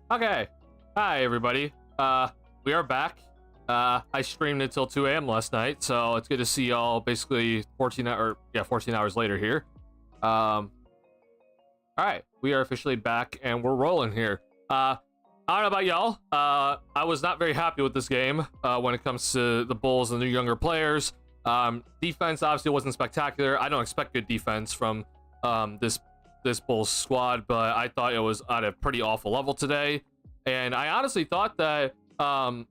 Okay. Hi, everybody. We are back. I streamed until 2 a.m. last night, so it's good to see y'all basically 14 hours later here. All right, we are officially back and we're rolling here. I don't know about y'all. I was not very happy with this game when it comes to the Bulls and the younger players. Defense obviously wasn't spectacular. I don't expect good defense from this Bulls squad, but I thought it was at a pretty awful level today. And I honestly thought that the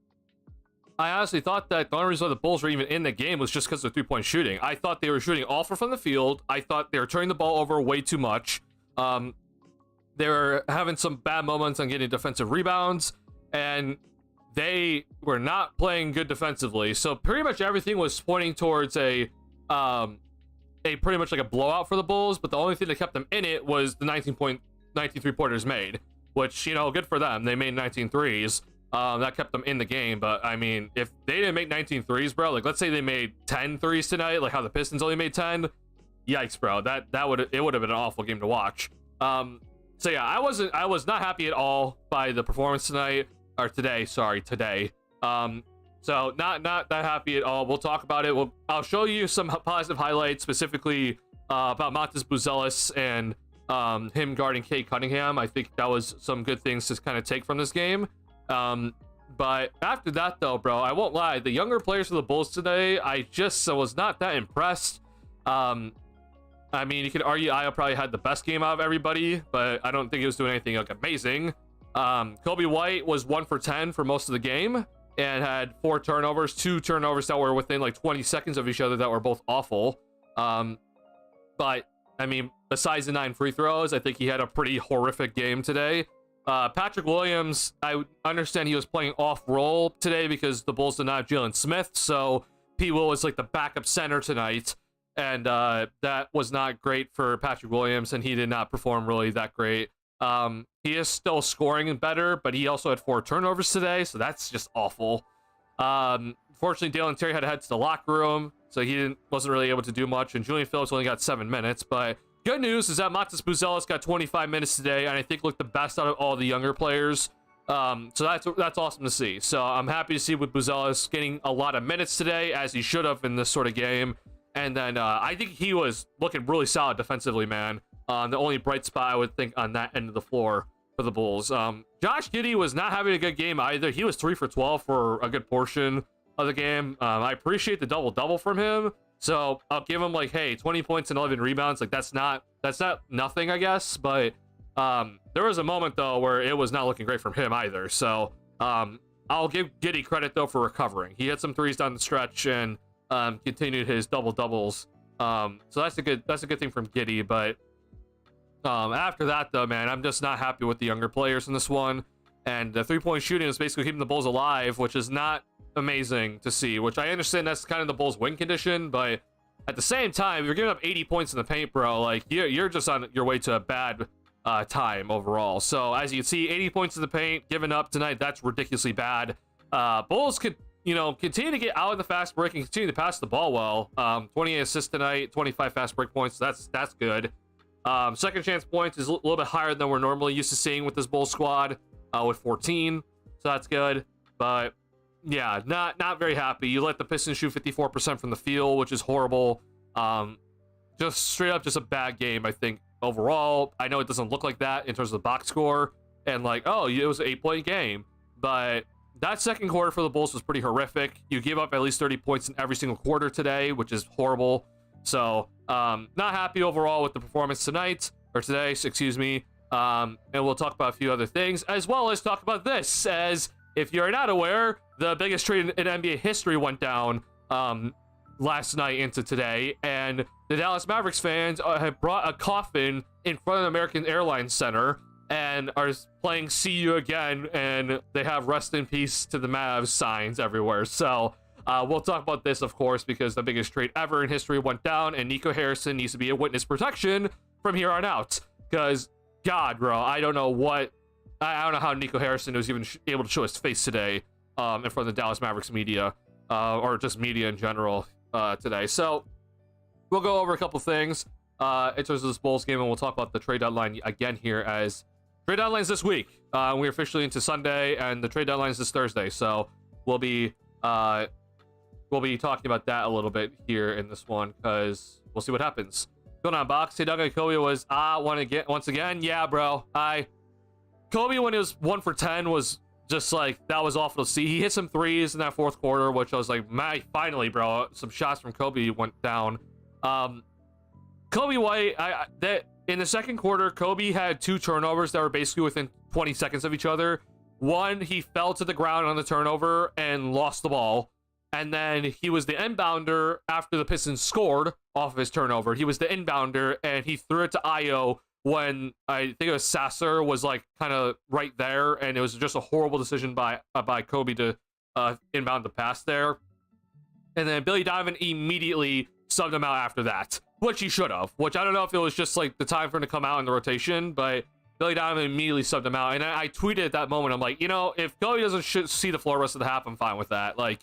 only reason why the Bulls were even in the game was just because of three-point shooting. I thought they were shooting awful from the field. I thought they were turning the ball over way too much. They were having some bad moments on getting defensive rebounds, and they were not playing good defensively. So pretty much everything was pointing towards a pretty much like a blowout for the Bulls, but the only thing that kept them in it was the 19 3-pointers made, which, you know, good for them. They made 19 threes. That kept them in the game. But I mean, if they didn't make 19 threes, bro, like let's say they made 10 threes tonight, like how the Pistons only made 10, yikes, bro, it would have been an awful game to watch. So yeah, I was not happy at all by the performance tonight, or today. So not that happy at all. We'll talk about it. I'll show you some positive highlights, specifically about Montes Buzelis and him guarding Cade Cunningham. I think that was some good things to kind of take from this game. But after that, though, bro, I won't lie. The younger players for the Bulls today, I just was not that impressed. I mean, you could argue Io probably had the best game out of everybody, but I don't think he was doing anything like amazing. Kobe White was 1 for 10 for most of the game and had 4 turnovers, 2 turnovers that were within like 20 seconds of each other that were both awful. But I mean, besides the 9 free throws, I think he had a pretty horrific game today. Patrick Williams, I understand he was playing off role today because the Bulls did not have Jalen Smith, so P. Will was like the backup center tonight, and that was not great for Patrick Williams, and he did not perform really that great. He is still scoring better, but he also had 4 turnovers today, so that's just awful. Fortunately, Dalen Terry had to head to the locker room, so he wasn't really able to do much, and Julian Phillips only got 7 minutes, but good news is that Montes Buzelis got 25 minutes today, and I think looked the best out of all the younger players. So that's awesome to see. So I'm happy to see with Buzelis getting a lot of minutes today, as he should have in this sort of game. And then I think he was looking really solid defensively, man. The only bright spot I would think on that end of the floor for the Bulls. Josh Giddey was not having a good game either. He was 3 for 12 for a good portion of the game. I appreciate the double-double from him. So I'll give him like, hey, 20 points and 11 rebounds. Like that's not nothing, I guess. But there was a moment though where it was not looking great from him either. So I'll give Giddey credit though for recovering. He had some threes down the stretch and continued his double-doubles. So that's a good thing from Giddey. But after that though, man, I'm just not happy with the younger players in this one. And the 3-point shooting is basically keeping the Bulls alive, which is not amazing to see, which I understand that's kind of the Bulls win condition, but at the same time, if you're giving up 80 points in the paint, bro, like you're just on your way to a bad time overall. So as you can see, 80 points in the paint given up tonight, that's ridiculously bad. Bulls could, you know, continue to get out of the fast break and continue to pass the ball well. 28 assists tonight, 25 fast break points, that's good. Second chance points is a little bit higher than we're normally used to seeing with this Bulls squad, with 14, so that's good. But yeah, not very happy. You let the Pistons shoot 54% from the field, which is horrible. Just straight up just a bad game, I think, overall. I know it doesn't look like that in terms of the box score, and like, oh, it was an 8-point game, but that second quarter for the Bulls was pretty horrific. You gave up at least 30 points in every single quarter today, which is horrible. So not happy overall with the performance tonight, or today, excuse me. And we'll talk about a few other things, as well as talk about this, as if you're not aware, the biggest trade in NBA history went down last night into today, and the Dallas Mavericks fans have brought a coffin in front of the American Airlines Center and are playing "See You Again," and they have "Rest in Peace to the Mavs" signs everywhere. So we'll talk about this, of course, because the biggest trade ever in history went down, and Nico Harrison needs to be a witness protection from here on out. Because, God, bro, I don't know how Nico Harrison was even able to show his face today in front of the Dallas Mavericks media, or just media in general today. So we'll go over a couple things in terms of this Bulls game, and we'll talk about the trade deadline again here, as trade deadline's this week. We're officially into Sunday, and the trade deadline's this Thursday. So we'll be talking about that a little bit here in this one, because we'll see what happens. Going on box, TheSlamDuncan Kobe was once again. Yeah, bro. Kobe, when he was 1 for 10, was just like, that was awful to see. He hit some threes in that fourth quarter, which I was like, man, finally, bro. Some shots from Kobe went down. Kobe White, in the second quarter, Kobe had 2 turnovers that were basically within 20 seconds of each other. One, he fell to the ground on the turnover and lost the ball. And then he was the inbounder after the Pistons scored off of his turnover. He was the inbounder, and he threw it to Io when I think it was Sasser was like kind of right there, and it was just a horrible decision by Kobe to inbound the pass there. And then Billy Donovan immediately subbed him out after that, which he should have. Which I don't know if it was just like the time for him to come out in the rotation, but Billy Donovan immediately subbed him out. And I tweeted at that moment, I'm like, you know, if Kobe doesn't see the floor rest of the half, I'm fine with that. Like,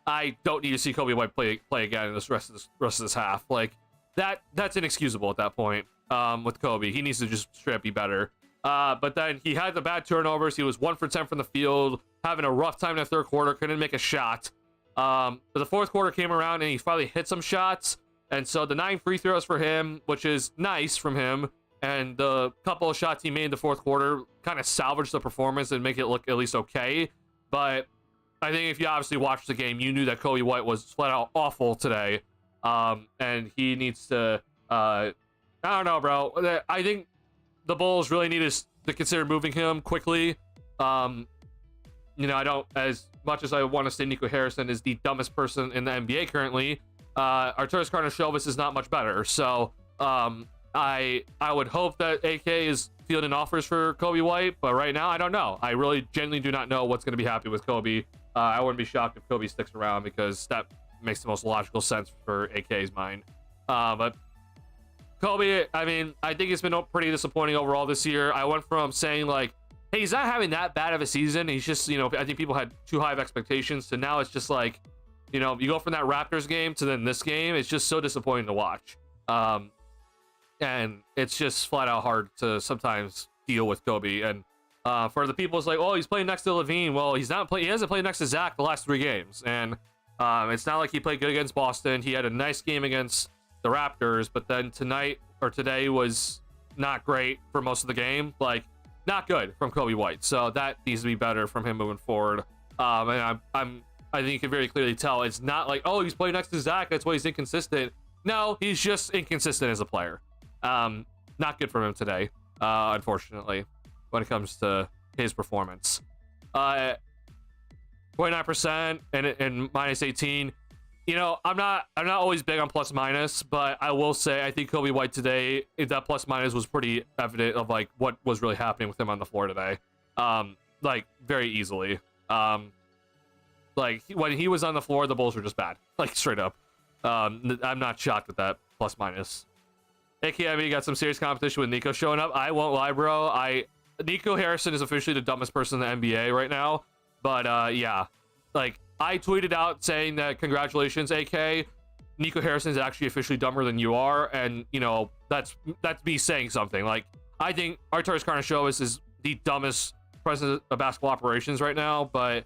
I don't need to see Kobe White play again in this rest of this half. Like, that's inexcusable at that point. With Kobe, he needs to just straight up be better. But then he had the bad turnovers. He was 1 for 10 from the field, having a rough time in the third quarter, couldn't make a shot. But the fourth quarter came around and he finally hit some shots. And so the 9 free throws for him, which is nice from him, and the couple of shots he made in the fourth quarter kind of salvaged the performance and make it look at least okay. But I think if you obviously watched the game, you knew that Kobe White was flat out awful today. And he needs to, I don't know, bro. I think the Bulls really need to consider moving him quickly. You know, I don't, as much as I want to say Nico Harrison is the dumbest person in the NBA currently, Arturas Karnisovas is not much better. So, I would hope that AK is fielding offers for Kobe White, but right now I don't know. I really genuinely do not know what's going to be happening with Kobe. I wouldn't be shocked if Kobe sticks around, because that makes the most logical sense for AK's mind. But Kobe, I mean, I think it's been pretty disappointing overall this year. I went from saying like, hey, he's not having that bad of a season. He's just, you know, I think people had too high of expectations. So now it's just like, you know, you go from that Raptors game to then this game. It's just so disappointing to watch. And it's just flat out hard to sometimes deal with Kobe. And for the people, it's like, oh, he's playing next to Levine. Well, he's not playing. He hasn't played next to Zach the last 3 games. And it's not like he played good against Boston. He had a nice game against the Raptors, but then today was not great for most of the game. Like, not good from Kobe White. So that needs to be better from him moving forward. And I think you can very clearly tell it's not like, oh, he's playing next to Zach, that's why he's inconsistent. No, he's just inconsistent as a player. Not good for him today, unfortunately, when it comes to his performance. 29% and minus 18. You know, I'm not always big on plus minus, but I will say I think Kobe White today, that plus minus was pretty evident of like what was really happening with him on the floor today. Like very easily. Like when he was on the floor, the Bulls were just bad, like straight up. I'm not shocked with that plus minus. AKIV got some serious competition with Nico showing up. I won't lie, bro. Nico Harrison is officially the dumbest person in the NBA right now. But yeah, like I tweeted out saying that congratulations, AK. Nico Harrison is actually officially dumber than you are, and you know that's me saying something. Like I think Arturas Karnisovas is the dumbest president of basketball operations right now, but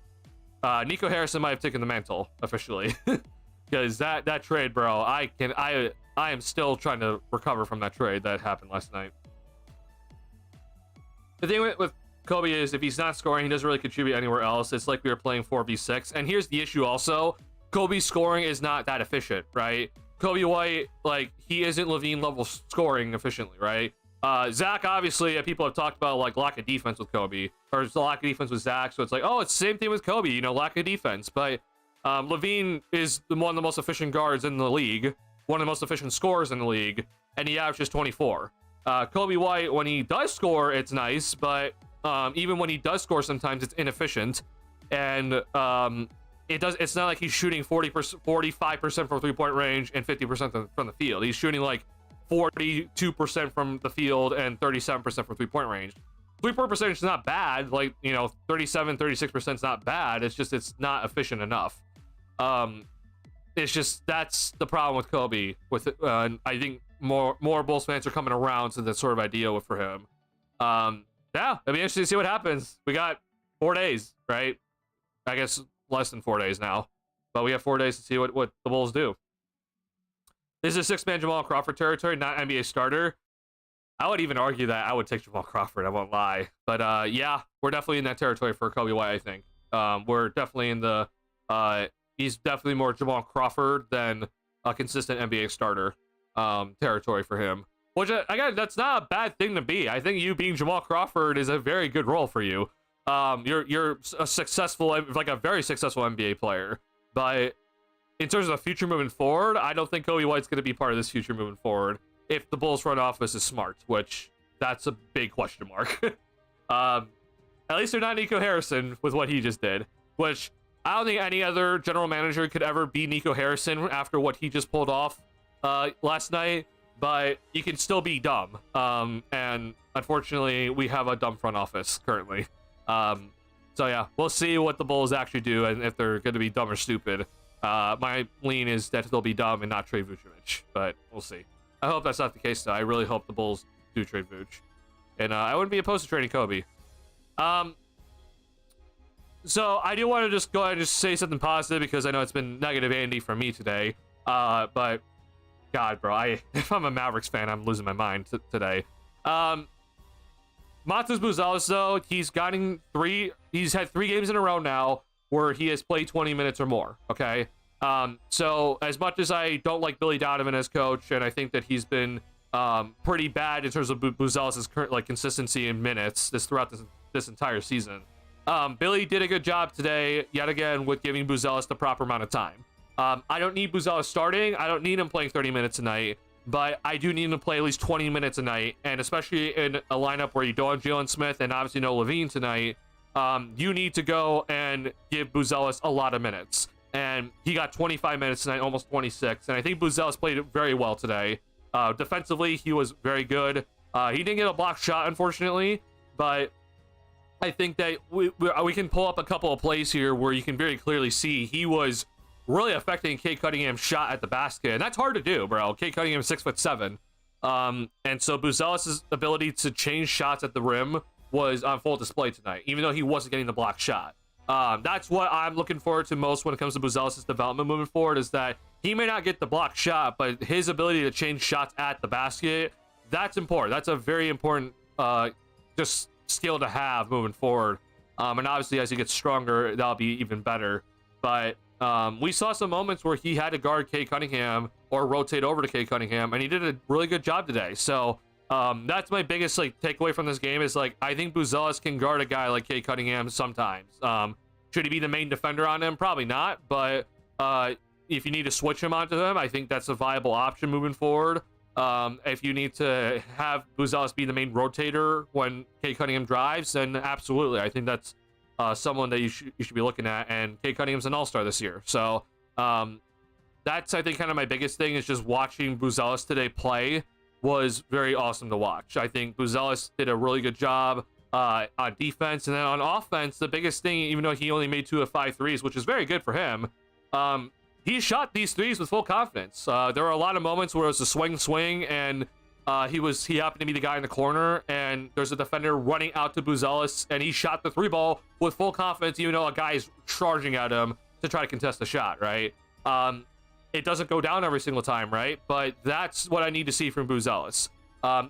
Nico Harrison might have taken the mantle officially, because that trade, bro. I am still trying to recover from that trade that happened last night. The thing with Kobe is if he's not scoring, he doesn't really contribute anywhere else. It's like we were playing 4v6. And here's the issue also. Kobe's scoring is not that efficient, right? Kobe White, like, he isn't Levine level scoring efficiently, right? Zach, obviously, people have talked about, like, lack of defense with Kobe. Or the lack of defense with Zach. So it's like, oh, it's the same thing with Kobe, you know, lack of defense. But Levine is one of the most efficient guards in the league. One of the most efficient scorers in the league. And he averages 24. Kobe White, when he does score, it's nice. But even when he does score, sometimes it's inefficient. And it's not like he's shooting 45% from 3-point range and 50% from the field. He's shooting like 42% from the field and 37% from 3-point range. 3-point percentage is not bad. Like, you know, 36% is not bad. It's just it's not efficient enough. It's just that's the problem with Kobe. I think more Bulls fans are coming around to that sort of idea for him. Yeah, it'll be interesting to see what happens. We got 4 days, right? I guess less than 4 days now, but we have 4 days to see what the Bulls do. This is 6-man Jamal Crawford territory, not NBA starter. I would even argue that I would take Jamal Crawford. I won't lie, but yeah, we're definitely in that territory for Kobe White. I think we're definitely in the. He's definitely more Jamal Crawford than a consistent NBA starter territory for him. Which again, that's not a bad thing to be. I think you being Jamal Crawford is a very good role for you. You're a successful, like a very successful NBA player, but in terms of the future moving forward, I don't think Kobe White's going to be part of this future moving forward if the Bulls front office is smart, which that's a big question mark. At least they're not Nico Harrison with what he just did, which I don't think any other general manager could ever be Nico Harrison after what he just pulled off last night, but you can still be dumb. And unfortunately, we have a dumb front office currently. So yeah, we'll see what the Bulls actually do and if they're going to be dumb or stupid. My lean is that they'll be dumb and not trade Vucevic, but we'll see. I hope that's not the case, though. I really hope the Bulls do trade Vuce. And I wouldn't be opposed to trading Kobe. So I do want to just go ahead and just say something positive because I know it's been negative Andy from me today. But God, bro, if I'm a Mavericks fan, I'm losing my mind today. Matas Buzelis, though, he's had 3 games in a row now where he has played 20 minutes or more, okay? So as much as I don't like Billy Donovan as coach, and I think that he's been pretty bad in terms of Buzelis' current consistency in minutes throughout this entire season, Billy did a good job today, yet again, with giving Buzelis the proper amount of time. I don't need Buzelis starting. I don't need him playing 30 minutes a night, but I do need him to play at least 20 minutes a night, and especially in a lineup where you don't have Jalen Smith and obviously no Levine tonight, you need to go and give Buzelis a lot of minutes. And he got 25 minutes tonight, almost 26. And I think Buzelis played very well today. Defensively, he was very good. He didn't get a blocked shot, unfortunately, but I think that we can pull up a couple of plays here where you can very clearly see he was really affecting Cade Cunningham's shot at the basket. And that's hard to do, bro. Cade Cunningham is 6'7". And so Buzelis' ability to change shots at the rim was on full display tonight, even though he wasn't getting the block shot. That's what I'm looking forward to most when it comes to Buzelis' development moving forward, is that he may not get the block shot, but his ability to change shots at the basket, that's important. That's a very important just skill to have moving forward. And obviously, as he gets stronger, that'll be even better. But we saw some moments where he had to guard Cade Cunningham or rotate over to Cade Cunningham, and he did a really good job today. So that's my biggest takeaway from this game is I think Buzelis can guard a guy like Cade Cunningham sometimes. Should he be the main defender on him? Probably not, but if you need to switch him onto him, I think that's a viable option moving forward. If you need to have Buzelis be the main rotator when Cade Cunningham drives, then absolutely. I think that's someone that you should be looking at, and Cade Cunningham's an all-star this year. So that's, I think, kind of my biggest thing is just watching Buzelis today play was very awesome to watch. I think Buzelis did a really good job on defense, and then on offense, the biggest thing, even though he only made 2 of 5 threes, which is very good for him, he shot these threes with full confidence. There were a lot of moments where it was a swing, and he happened to be the guy in the corner, and there's a defender running out to Buzelis, and he shot the 3 ball with full confidence, even though a guy is charging at him to try to contest the shot, right? It doesn't go down every single time, right? But that's what I need to see from Buzelis.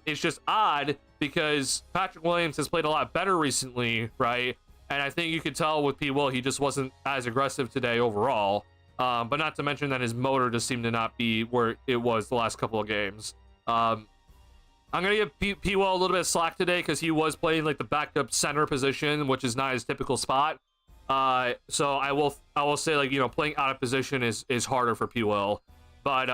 It's just odd because Patrick Williams has played a lot better recently, right? And I think you could tell with P. Will, he just wasn't as aggressive today overall. But not to mention that his motor just seemed to not be where it was the last couple of games. I'm going to give P. Will a little bit of slack today because he was playing the backup center position, which is not his typical spot. So I will say playing out of position is harder for P. Will, but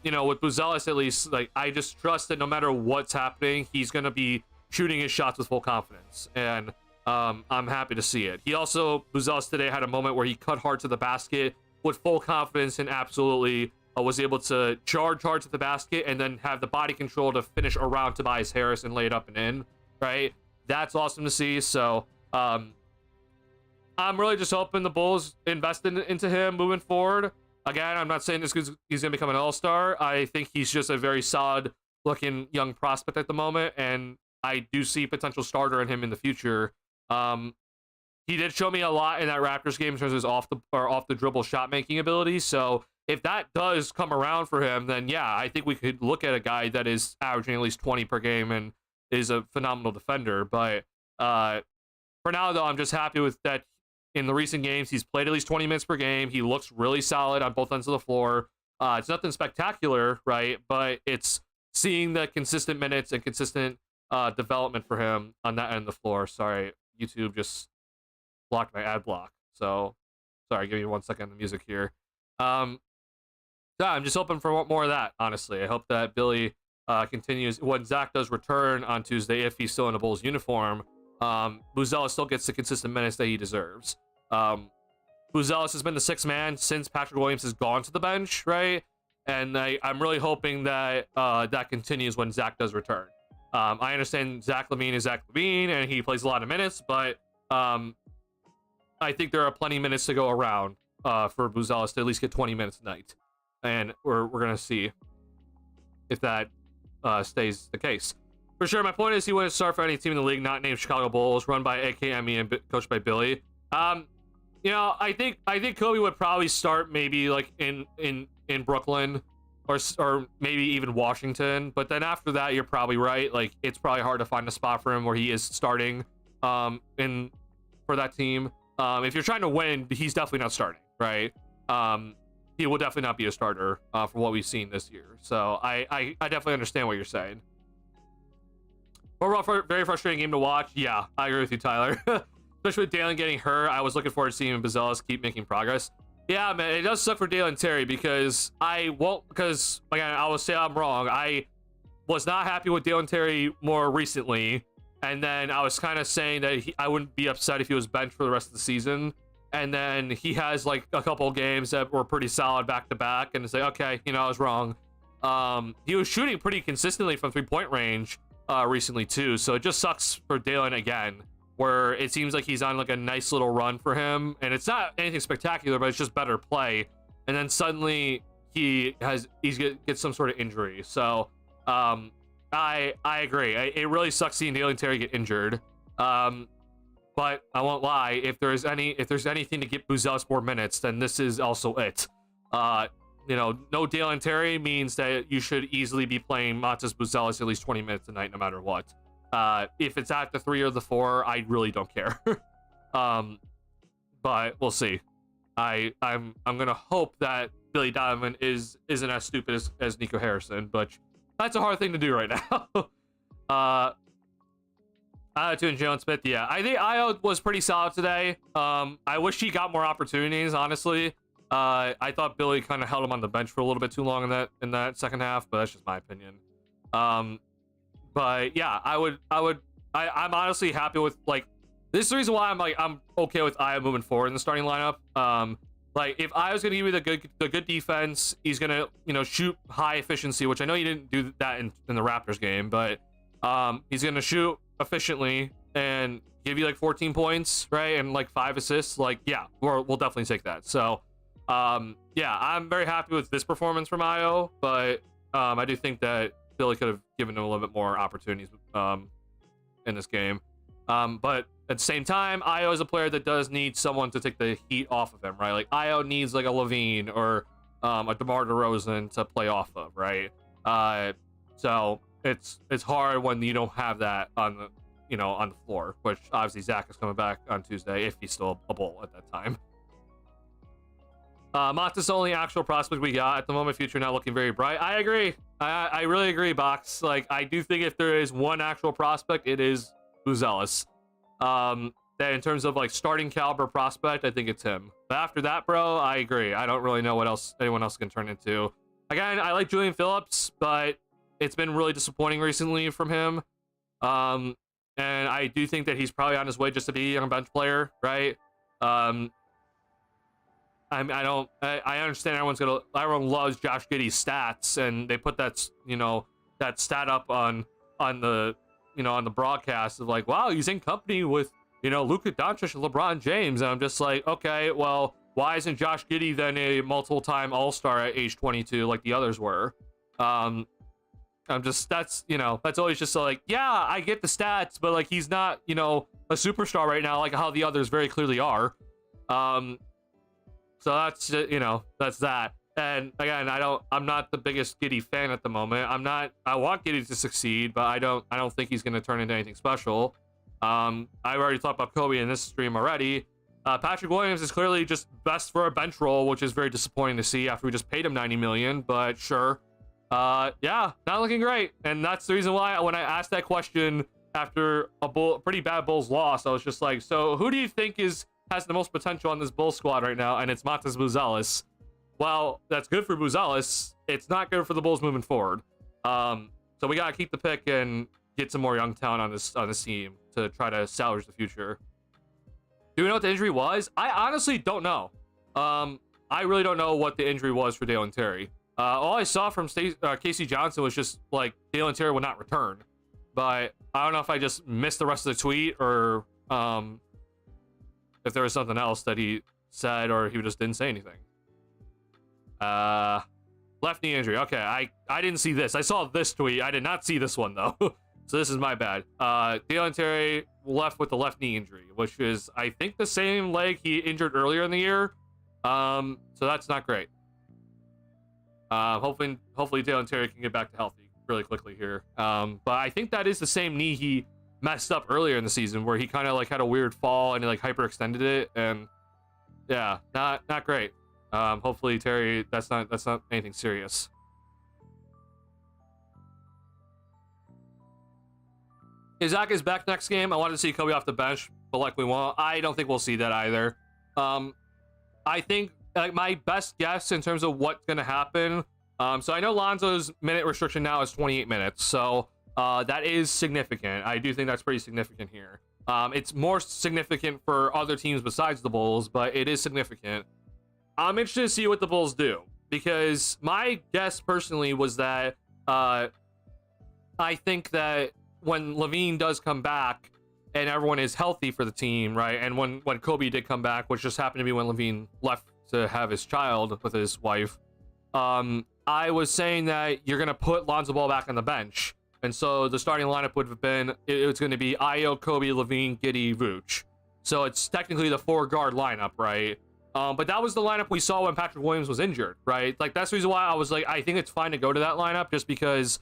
with Buzelis at least I just trust that no matter what's happening, he's gonna be shooting his shots with full confidence, and I'm happy to see it. Buzelis today had a moment where he cut hard to the basket with full confidence and absolutely was able to charge hard to the basket and then have the body control to finish around Tobias Harris and lay it up and in. Right, that's awesome to see. So I'm really just hoping the Bulls invest into him moving forward. Again, I'm not saying he's going to become an all-star. I think he's just a very solid-looking young prospect at the moment, and I do see potential starter in him in the future. He did show me a lot in that Raptors game in terms of his off the dribble shot making ability. So if that does come around for him, then yeah, I think we could look at a guy that is averaging at least 20 per game and is a phenomenal defender. But for now, though, I'm just happy with that. In the recent games, he's played at least 20 minutes per game. He looks really solid on both ends of the floor. It's nothing spectacular, right? But it's seeing the consistent minutes and consistent development for him on that end of the floor. Sorry, YouTube just blocked my ad block. So, sorry, give me 1 second of the music here. Yeah, I'm just hoping for more of that, honestly. I hope that Billy continues. When Zach does return on Tuesday, if he's still in a Bulls uniform, Buzelis still gets the consistent minutes that he deserves. Buzelis has been the sixth man since Patrick Williams has gone to the bench, right? And I'm really hoping that that continues when Zach does return. I understand Zach LaVine is Zach LaVine, and he plays a lot of minutes, but I think there are plenty of minutes to go around for Buzelis to at least get 20 minutes a night. And we're going to see if that stays the case. For sure, my point is he wouldn't start for any team in the league not named Chicago Bulls, run by AKME and coached by Billy. You know, I think Kobe would probably start maybe like in Brooklyn or maybe even Washington. But then after that, you're probably right. Like, it's probably hard to find a spot for him where he is starting for that team. If you're trying to win, he's definitely not starting, right? He will definitely not be a starter for what we've seen this year. So I definitely understand what you're saying. Overall, very frustrating game to watch. Yeah, I agree with you, Tyler. Especially with Dalen getting hurt, I was looking forward to seeing Buzelis keep making progress. Yeah, man, it does suck for Dalen Terry because again, I will say I'm wrong. I was not happy with Dalen Terry more recently, and then I was kind of saying that I wouldn't be upset if he was benched for the rest of the season. And then he has like a couple of games that were pretty solid back to back, and it's like, okay, you know, I was wrong. He was shooting pretty consistently from 3-point range recently too, so it just sucks for Dalen again, where it seems like he's on like a nice little run for him, and it's not anything spectacular, but it's just better play, and then suddenly he gets some sort of injury. So I agree. It really sucks seeing Dalen Terry get injured. But I won't lie, if there's anything to get Buzelis more minutes, then this is also it. You know, no Dalen Terry means that you should easily be playing Matas Buzelis at least 20 minutes a night, no matter what. If it's at the 3 or the 4, I really don't care. But we'll see. I'm gonna hope that Billy Donovan isn't as stupid as Nico Harrison, but that's a hard thing to do right now. To Jalen Smith, yeah. I think Ayo was pretty solid today. I wish he got more opportunities, honestly. I thought Billy kind of held him on the bench for a little bit too long in that second half, but that's just my opinion. But yeah, I'm honestly happy with, like, this is the reason why I'm okay with Ayo moving forward in the starting lineup. Like, if Ayo's gonna give you the good defense, he's gonna, you know, shoot high efficiency, which I know you didn't do that in the Raptors game, but he's gonna shoot efficiently and give you like 14 points, right, and like 5 assists. Like, yeah, we'll definitely take that. So yeah, I'm very happy with this performance from Ayo, but I do think that Billy could have given him a little bit more opportunities in this game. But at the same time, Ayo is a player that does need someone to take the heat off of him, right? Like, Ayo needs like a LaVine or a DeMar DeRozan to play off of, right? So it's hard when you don't have that on the floor, which obviously Zach is coming back on Tuesday if he's still a Bull at that time. Mata's the only actual prospect we got at the moment. Future not looking very bright. I agree. I really agree, Box. Like, I do think if there is one actual prospect, it is Buzelis. That in terms of like starting caliber prospect, I think it's him. But after that, bro, I agree. I don't really know what else anyone else can turn into. Again, I like Julian Phillips, but it's been really disappointing recently from him. And I do think that he's probably on his way just to be a bench player, right? I understand everyone loves Josh Giddey's stats, and they put that stat up on the broadcast of like, wow, he's in company with, Luka Doncic and LeBron James. And I'm just like, okay, well, why isn't Josh Giddey then a multiple-time All-Star at age 22 like the others were? I'm just, that's, you know, that's always just like, yeah, I get the stats, but like he's not, you know, a superstar right now, like how the others very clearly are. So that's, you know, that's that. And again, I'm not the biggest Giddey fan at the moment. I want Giddey to succeed, but I don't think he's going to turn into anything special. I've already talked about Kobe in this stream already. Patrick Williams is clearly just best for a bench role, which is very disappointing to see after we just paid him $90 million, but sure. Yeah, not looking great. And that's the reason why when I asked that question after a pretty bad Bulls loss, I was just like, so who do you think has the most potential on this Bulls squad right now? And it's Matas Buzelis. Well, that's good for Buzelis. It's not good for the Bulls moving forward. So we gotta keep the pick and get some more young talent on this team to try to salvage the future. Do we know what the injury was? I honestly don't know. I really don't know what the injury was for Dalen Terry. All I saw from Casey Johnson was just like Dalen Terry will not return. But I don't know if I just missed the rest of the tweet or if there was something else that he said or he just didn't say anything. Left knee injury. Okay, I didn't see this. I saw this tweet. I did not see this one though. So this is my bad. Dalen Terry left with the left knee injury, which is I think the same leg he injured earlier in the year. So that's not great. Hopefully Dalen Terry can get back to healthy really quickly here. But I think that is the same knee he messed up earlier in the season where he kind of like had a weird fall and he like hyperextended it, and yeah, not great. Hopefully Terry, that's not anything serious. Isaac is back next game. I wanted to see Kobe off the bench, but like we won't. I don't think we'll see that either. I think like my best guess in terms of what's going to happen. So I know Lonzo's minute restriction now is 28 minutes. So that is significant. I do think that's pretty significant here. It's more significant for other teams besides the Bulls, but it is significant. I'm interested to see what the Bulls do because my guess personally was that I think that when Levine does come back and everyone is healthy for the team, right? And when Kobe did come back, which just happened to be when Levine left to have his child with his wife, I was saying that you're going to put Lonzo Ball back on the bench. And so the starting lineup would have been, it's going to be Ayo, Kobe, Levine, Giddey, Vooch. So it's technically the 4-guard lineup, right? But that was the lineup we saw when Patrick Williams was injured, right? Like, that's the reason why I was like, I think it's fine to go to that lineup just because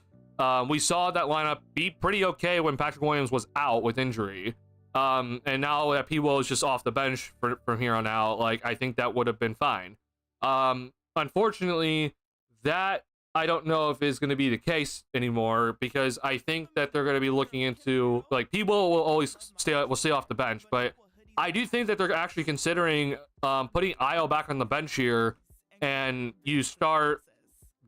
we saw that lineup be pretty okay when Patrick Williams was out with injury. And now that P. Will is just off the bench from here on out, like, I think that would have been fine. Unfortunately, that I don't know if is going to be the case anymore because I think that they're going to be looking into, like, P. Will always stay off the bench, but I do think that they're actually considering putting Ayo back on the bench here, and you start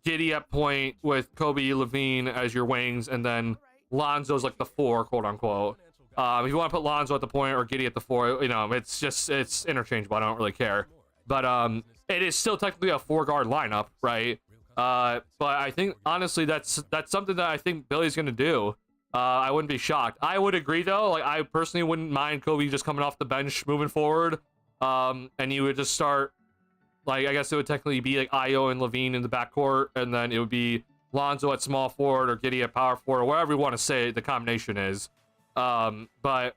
Giddey at point with Kobe, Levine as your wings, and then Lonzo's like the 4, quote unquote. If you want to put Lonzo at the point or Giddey at the 4, you know, it's interchangeable. I don't really care. But it is still technically a 4-guard lineup, right? But I think honestly that's something that I think Billy's gonna do. I wouldn't be shocked. I would agree though. Like, I personally wouldn't mind Kobe just coming off the bench moving forward. And you would just start, like, I guess it would technically be like Ayo and Levine in the backcourt, and then it would be Lonzo at small forward or Giddey at power forward or whatever you want to say the combination is. But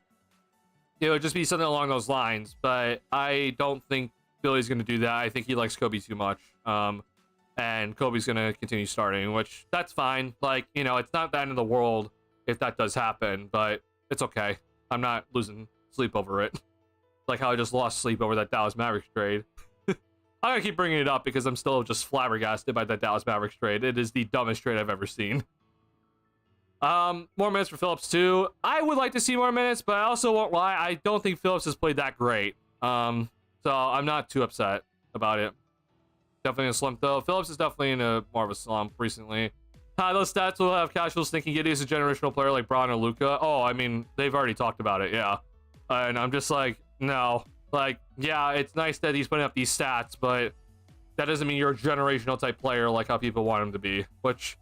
it would just be something along those lines. But I don't think Billy's going to do that. I think he likes Kobe too much. And Kobe's going to continue starting, which that's fine. Like, you know, it's not the end of the world if that does happen, but it's okay. I'm not losing sleep over it. Like how I just lost sleep over that Dallas Mavericks trade. I'm gonna keep bringing it up because I'm still just flabbergasted by that Dallas Mavericks trade. It is the dumbest trade I've ever seen. More minutes for Phillips too. I would like to see more minutes, but I also won't lie. I don't think Phillips has played that great. So I'm not too upset about it. Definitely in a slump though. Phillips is definitely in a more of a slump recently. Those stats will have casuals thinking Giddey is a generational player like Braun or Luka. Oh, I mean, they've already talked about it, yeah. And I'm just like, no. Like, yeah, it's nice that he's putting up these stats, but that doesn't mean you're a generational type player like how people want him to be. Which,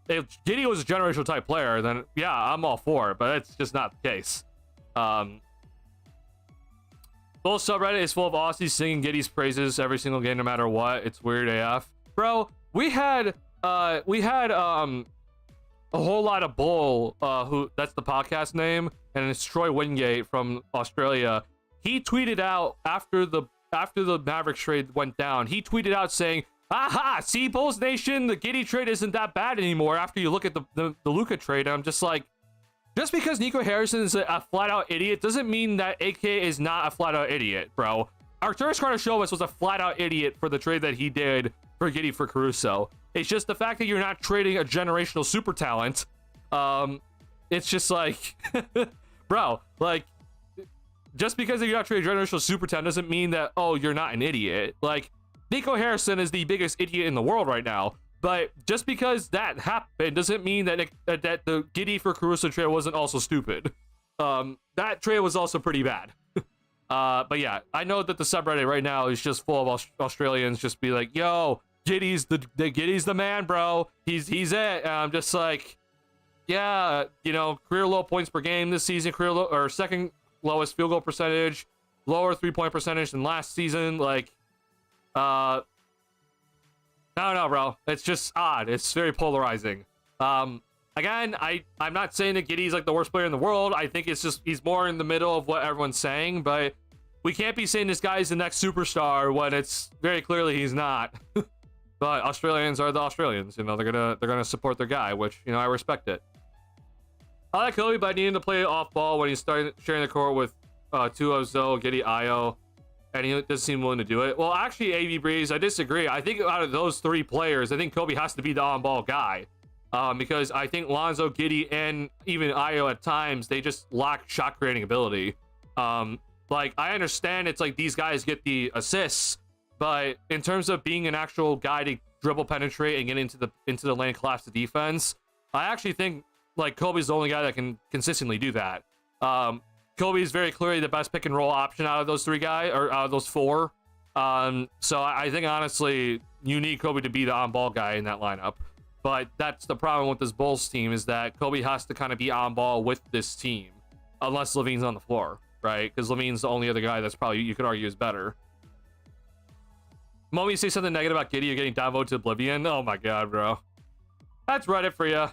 if Giddey was a generational type player, then yeah, I'm all for it, but it's just not the case. Bulls subreddit is full of Aussies singing Giddey's praises every single game, no matter what. It's weird AF. Bro, we had a whole lot of bull. Who that's the podcast name, and it's Troy Wingate from Australia. He tweeted out after the Mavericks trade went down. He tweeted out saying, "Aha! See, Bulls Nation, the Giddey trade isn't that bad anymore." After you look at the Luka trade, I'm just like, just because Nico Harrison is a flat out idiot doesn't mean that AK is not a flat out idiot, bro. Arturas Karnisovas was a flat out idiot for the trade that he did for Giddey for Caruso. It's just the fact that you're not trading a generational super talent. It's just like, bro, like, just because you're not trading generational super talent doesn't mean that, oh, you're not an idiot. Like, Nico Harrison is the biggest idiot in the world right now. But just because that happened doesn't mean that that the Giddey for Caruso trade wasn't also stupid. That trade was also pretty bad. But yeah, I know that the subreddit right now is just full of Australians just be like, yo, Giddey's the man, bro. He's it. And I'm just like, yeah, you know, career low points per game this season, career low, or second lowest field goal percentage, lower 3-point percentage than last season. Like, I don't know, bro. It's just odd. It's very polarizing. Again, I'm not saying that Giddey's like the worst player in the world. I think it's just he's more in the middle of what everyone's saying, but we can't be saying this guy's the next superstar when it's very clearly he's not. But Australians are the Australians, you know, they're gonna support their guy, which, you know, I respect it. I like Kobe, but I need him to play off ball when he's starting sharing the court with Tuo, Zoe, Giddey, Io, and he doesn't seem willing to do it. Well, actually, AV Breeze, I disagree. I think out of those three players, I think Kobe has to be the on-ball guy. Because I think Lonzo, Giddey, and even Io at times, they just lack shot creating ability. Like, I understand it's like these guys get the assists, but in terms of being an actual guy to dribble, penetrate, and get into the lane, collapse the defense, I actually think like Kobe's the only guy that can consistently do that. Kobe is very clearly the best pick and roll option out of those three guys, or out of those four. So I think honestly, you need Kobe to be the on-ball guy in that lineup. But that's the problem with this Bulls team, is that Kobe has to kind of be on ball with this team, unless Levine's on the floor, right? Because Levine's the only other guy that's probably, you could argue, is better. Moment you say something negative about Giddey, you're getting downvoted to oblivion. Oh my god, bro. That's Reddit for you.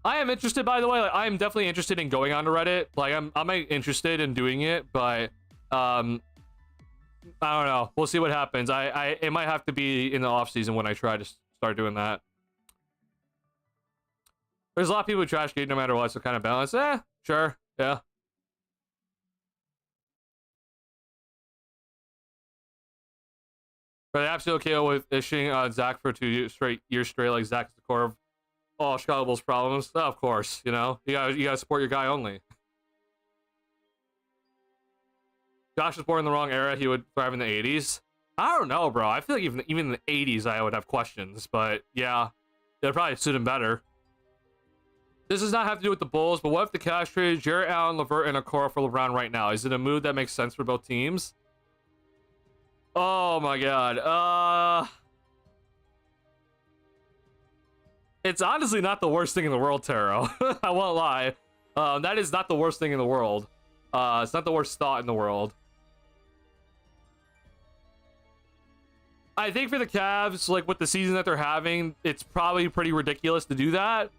I am interested, by the way. Like, I am definitely interested in going onto Reddit. Like, I'm interested in doing it, but I don't know. We'll see what happens. It might have to be in the off season when I try to start doing that. There's a lot of people who trash Giddey no matter what, so kind of balance. Sure, yeah. But I'm absolutely okay with issuing Zach for 2 years straight, like Zach is the core of all Chicago Bulls problems. Oh, of course, you know, you gotta support your guy only. Josh was born in the wrong era. He would thrive in the 80s. I don't know, bro. I feel like even in the 80s, I would have questions. But yeah, it'd probably suit him better. This does not have to do with the Bulls, but what if the Cavs traded Jarrett Allen, LeVert, and Okoro for LeBron right now? Is it a move that makes sense for both teams? Oh my god. It's honestly not the worst thing in the world, Taro. I won't lie. That is not the worst thing in the world. It's not the worst thought in the world. I think for the Cavs, like with the season that they're having, it's probably pretty ridiculous to do that.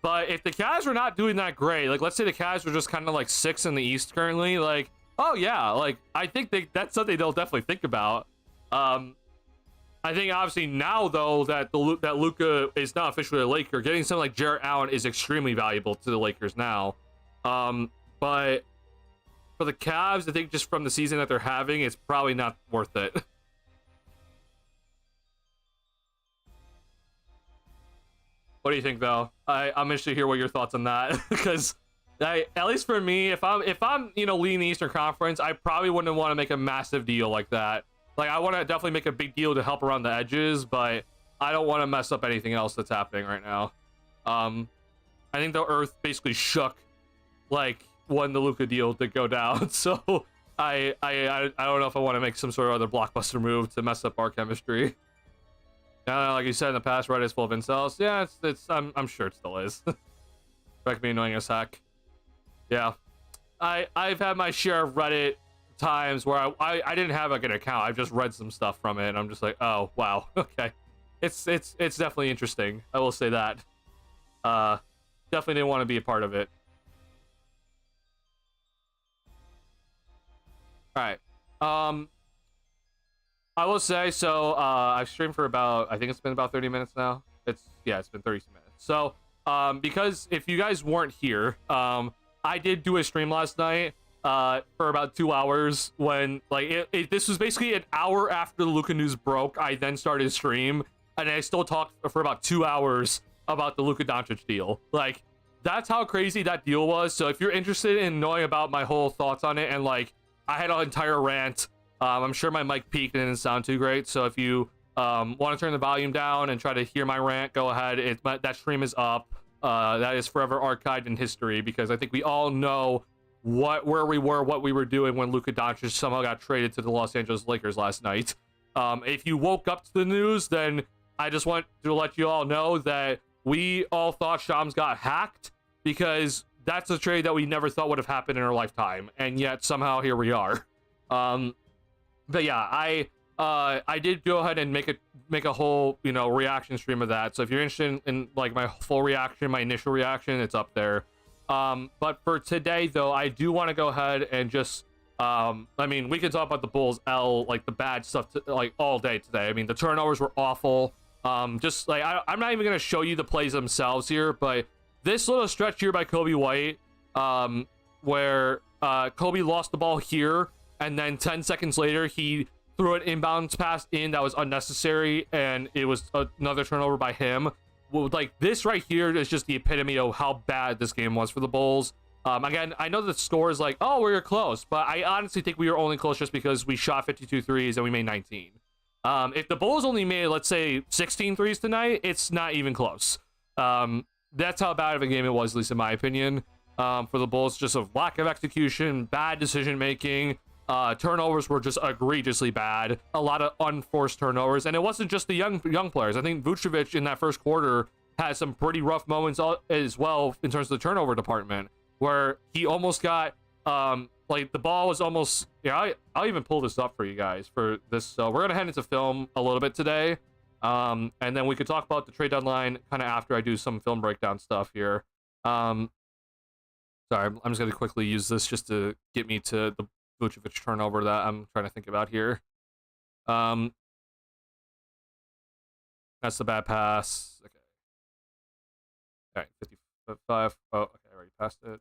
But if the Cavs were not doing that great, like let's say the Cavs were just kind of like 6th in the East currently, like, oh yeah, like I think that's something they'll definitely think about. I think obviously now though that that Luka is not officially a Laker, getting something like Jarrett Allen is extremely valuable to the Lakers now. But for the Cavs, I think just from the season that they're having, it's probably not worth it. What do you think, though? I'm interested to hear what your thoughts on that, because at least for me, if I'm you know leading the Eastern Conference, I probably wouldn't want to make a massive deal like that. Like I want to definitely make a big deal to help around the edges, but I don't want to mess up anything else that's happening right now. I think the Earth basically shook like when the Luka deal did go down, so I don't know if I want to make some sort of other blockbuster move to mess up our chemistry. Like you said in the past, Reddit is full of incels. Yeah, I'm sure it still is. That me annoying as heck. Yeah, I've had my share of Reddit times where I didn't have like an account. I've just read some stuff from it, and I'm just like, oh wow, okay. It's definitely interesting. I will say that. definitely didn't want to be a part of it. All right. I will say, so I've streamed for about, I think it's been about 30 minutes now. It's been 30 minutes. So because if you guys weren't here, I did do a stream last night for about 2 hours when like this was basically an hour after the Luka news broke. I then started a stream and I still talked for about 2 hours about the Luka Doncic deal. Like, that's how crazy that deal was. So if you're interested in knowing about my whole thoughts on it, and like I had an entire rant, I'm sure my mic peaked and didn't sound too great. So if you want to turn the volume down and try to hear my rant, go ahead. That stream is up. That is forever archived in history, because I think we all know where we were, what we were doing when Luka Doncic somehow got traded to the Los Angeles Lakers last night. If you woke up to the news, then I just want to let you all know that we all thought Shams got hacked, because that's a trade that we never thought would have happened in our lifetime, and yet somehow here we are. But yeah, I did go ahead and make a whole, you know, reaction stream of that. So if you're interested in like my full reaction, my initial reaction, it's up there. But for today though, I do want to go ahead and just I mean, we can talk about the Bulls like the bad stuff like all day today. I mean, the turnovers were awful. Just like I'm not even gonna show you the plays themselves here, but this little stretch here by Kobe White, where Kobe lost the ball here, and then 10 seconds later he threw an inbounds pass in that was unnecessary, and it was another turnover by him. Well, like, this right here is just the epitome of how bad this game was for the Bulls. Again, I know the score is like, oh, we were close, but I honestly think we were only close just because we shot 52 threes and we made 19. If the Bulls only made, let's say, 16 threes tonight, it's not even close. That's how bad of a game it was, at least in my opinion, for the Bulls. Just a lack of execution, bad decision making. Turnovers were just egregiously bad. A lot of unforced turnovers, and it wasn't just the young players. I think Vucevic in that first quarter had some pretty rough moments as well in terms of the turnover department, where he almost got like the ball was almost, yeah, I'll even pull this up for you guys for this. So we're gonna head into film a little bit today, and then we could talk about the trade deadline kind of after I do some film breakdown stuff here. Sorry, I'm just gonna quickly use this just to get me to the Vucevic turnover that I'm trying to think about here. That's the bad pass. Okay. All right, 55. Oh, okay, I already passed it.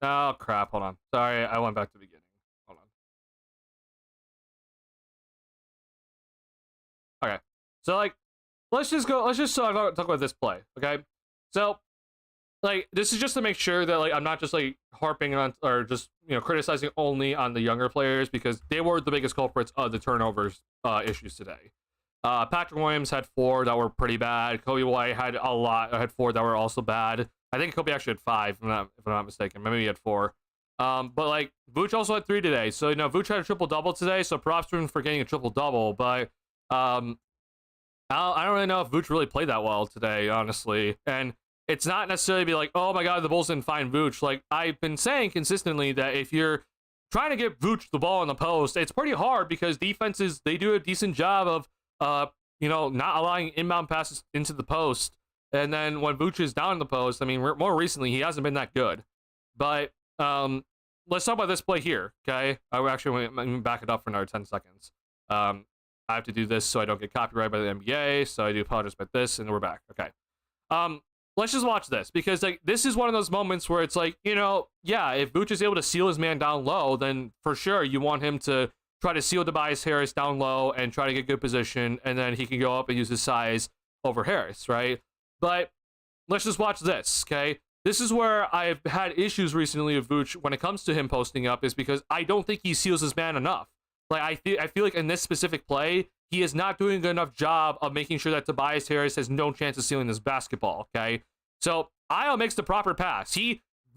Oh crap! Hold on. Sorry, I went back to the beginning. Hold on. Okay, so like, let's just talk about this play. Okay, so like, this is just to make sure that like I'm not just like harping on or just, you know, criticizing only on the younger players, because they were the biggest culprits of the turnovers issues today. Patrick Williams had 4 that were pretty bad. Kobe White had 4 that were also bad. I think Kobe actually had 5, if I'm not mistaken. Maybe he had 4. But like, Vooch also had 3 today. So, you know, Vooch had a triple-double today, so props to him for getting a triple-double. But I don't really know if Vooch really played that well today, honestly. And it's not necessarily be like, oh my god, the Bulls didn't find Vooch. Like, I've been saying consistently that if you're trying to get Vooch the ball in the post, it's pretty hard, because defenses, they do a decent job of you know, not allowing inbound passes into the post. And then when Vooch is down in the post, I mean, more recently, he hasn't been that good. But let's talk about this play here, okay? I'm going to back it up for another 10 seconds. I have to do this so I don't get copyrighted by the NBA, so I do apologize about this, and we're back. Okay. Let's just watch this, because like, this is one of those moments where it's like, you know, yeah, if Vooch is able to seal his man down low, then for sure you want him to try to seal Tobias Harris down low and try to get good position, and then he can go up and use his size over Harris, right? But let's just watch this, okay? This is where I've had issues recently with Vooch when it comes to him posting up, is because I don't think he seals his man enough. Like, I feel like in this specific play, he is not doing a good enough job of making sure that Tobias Harris has no chance of sealing this basketball, okay? So Io makes the proper pass.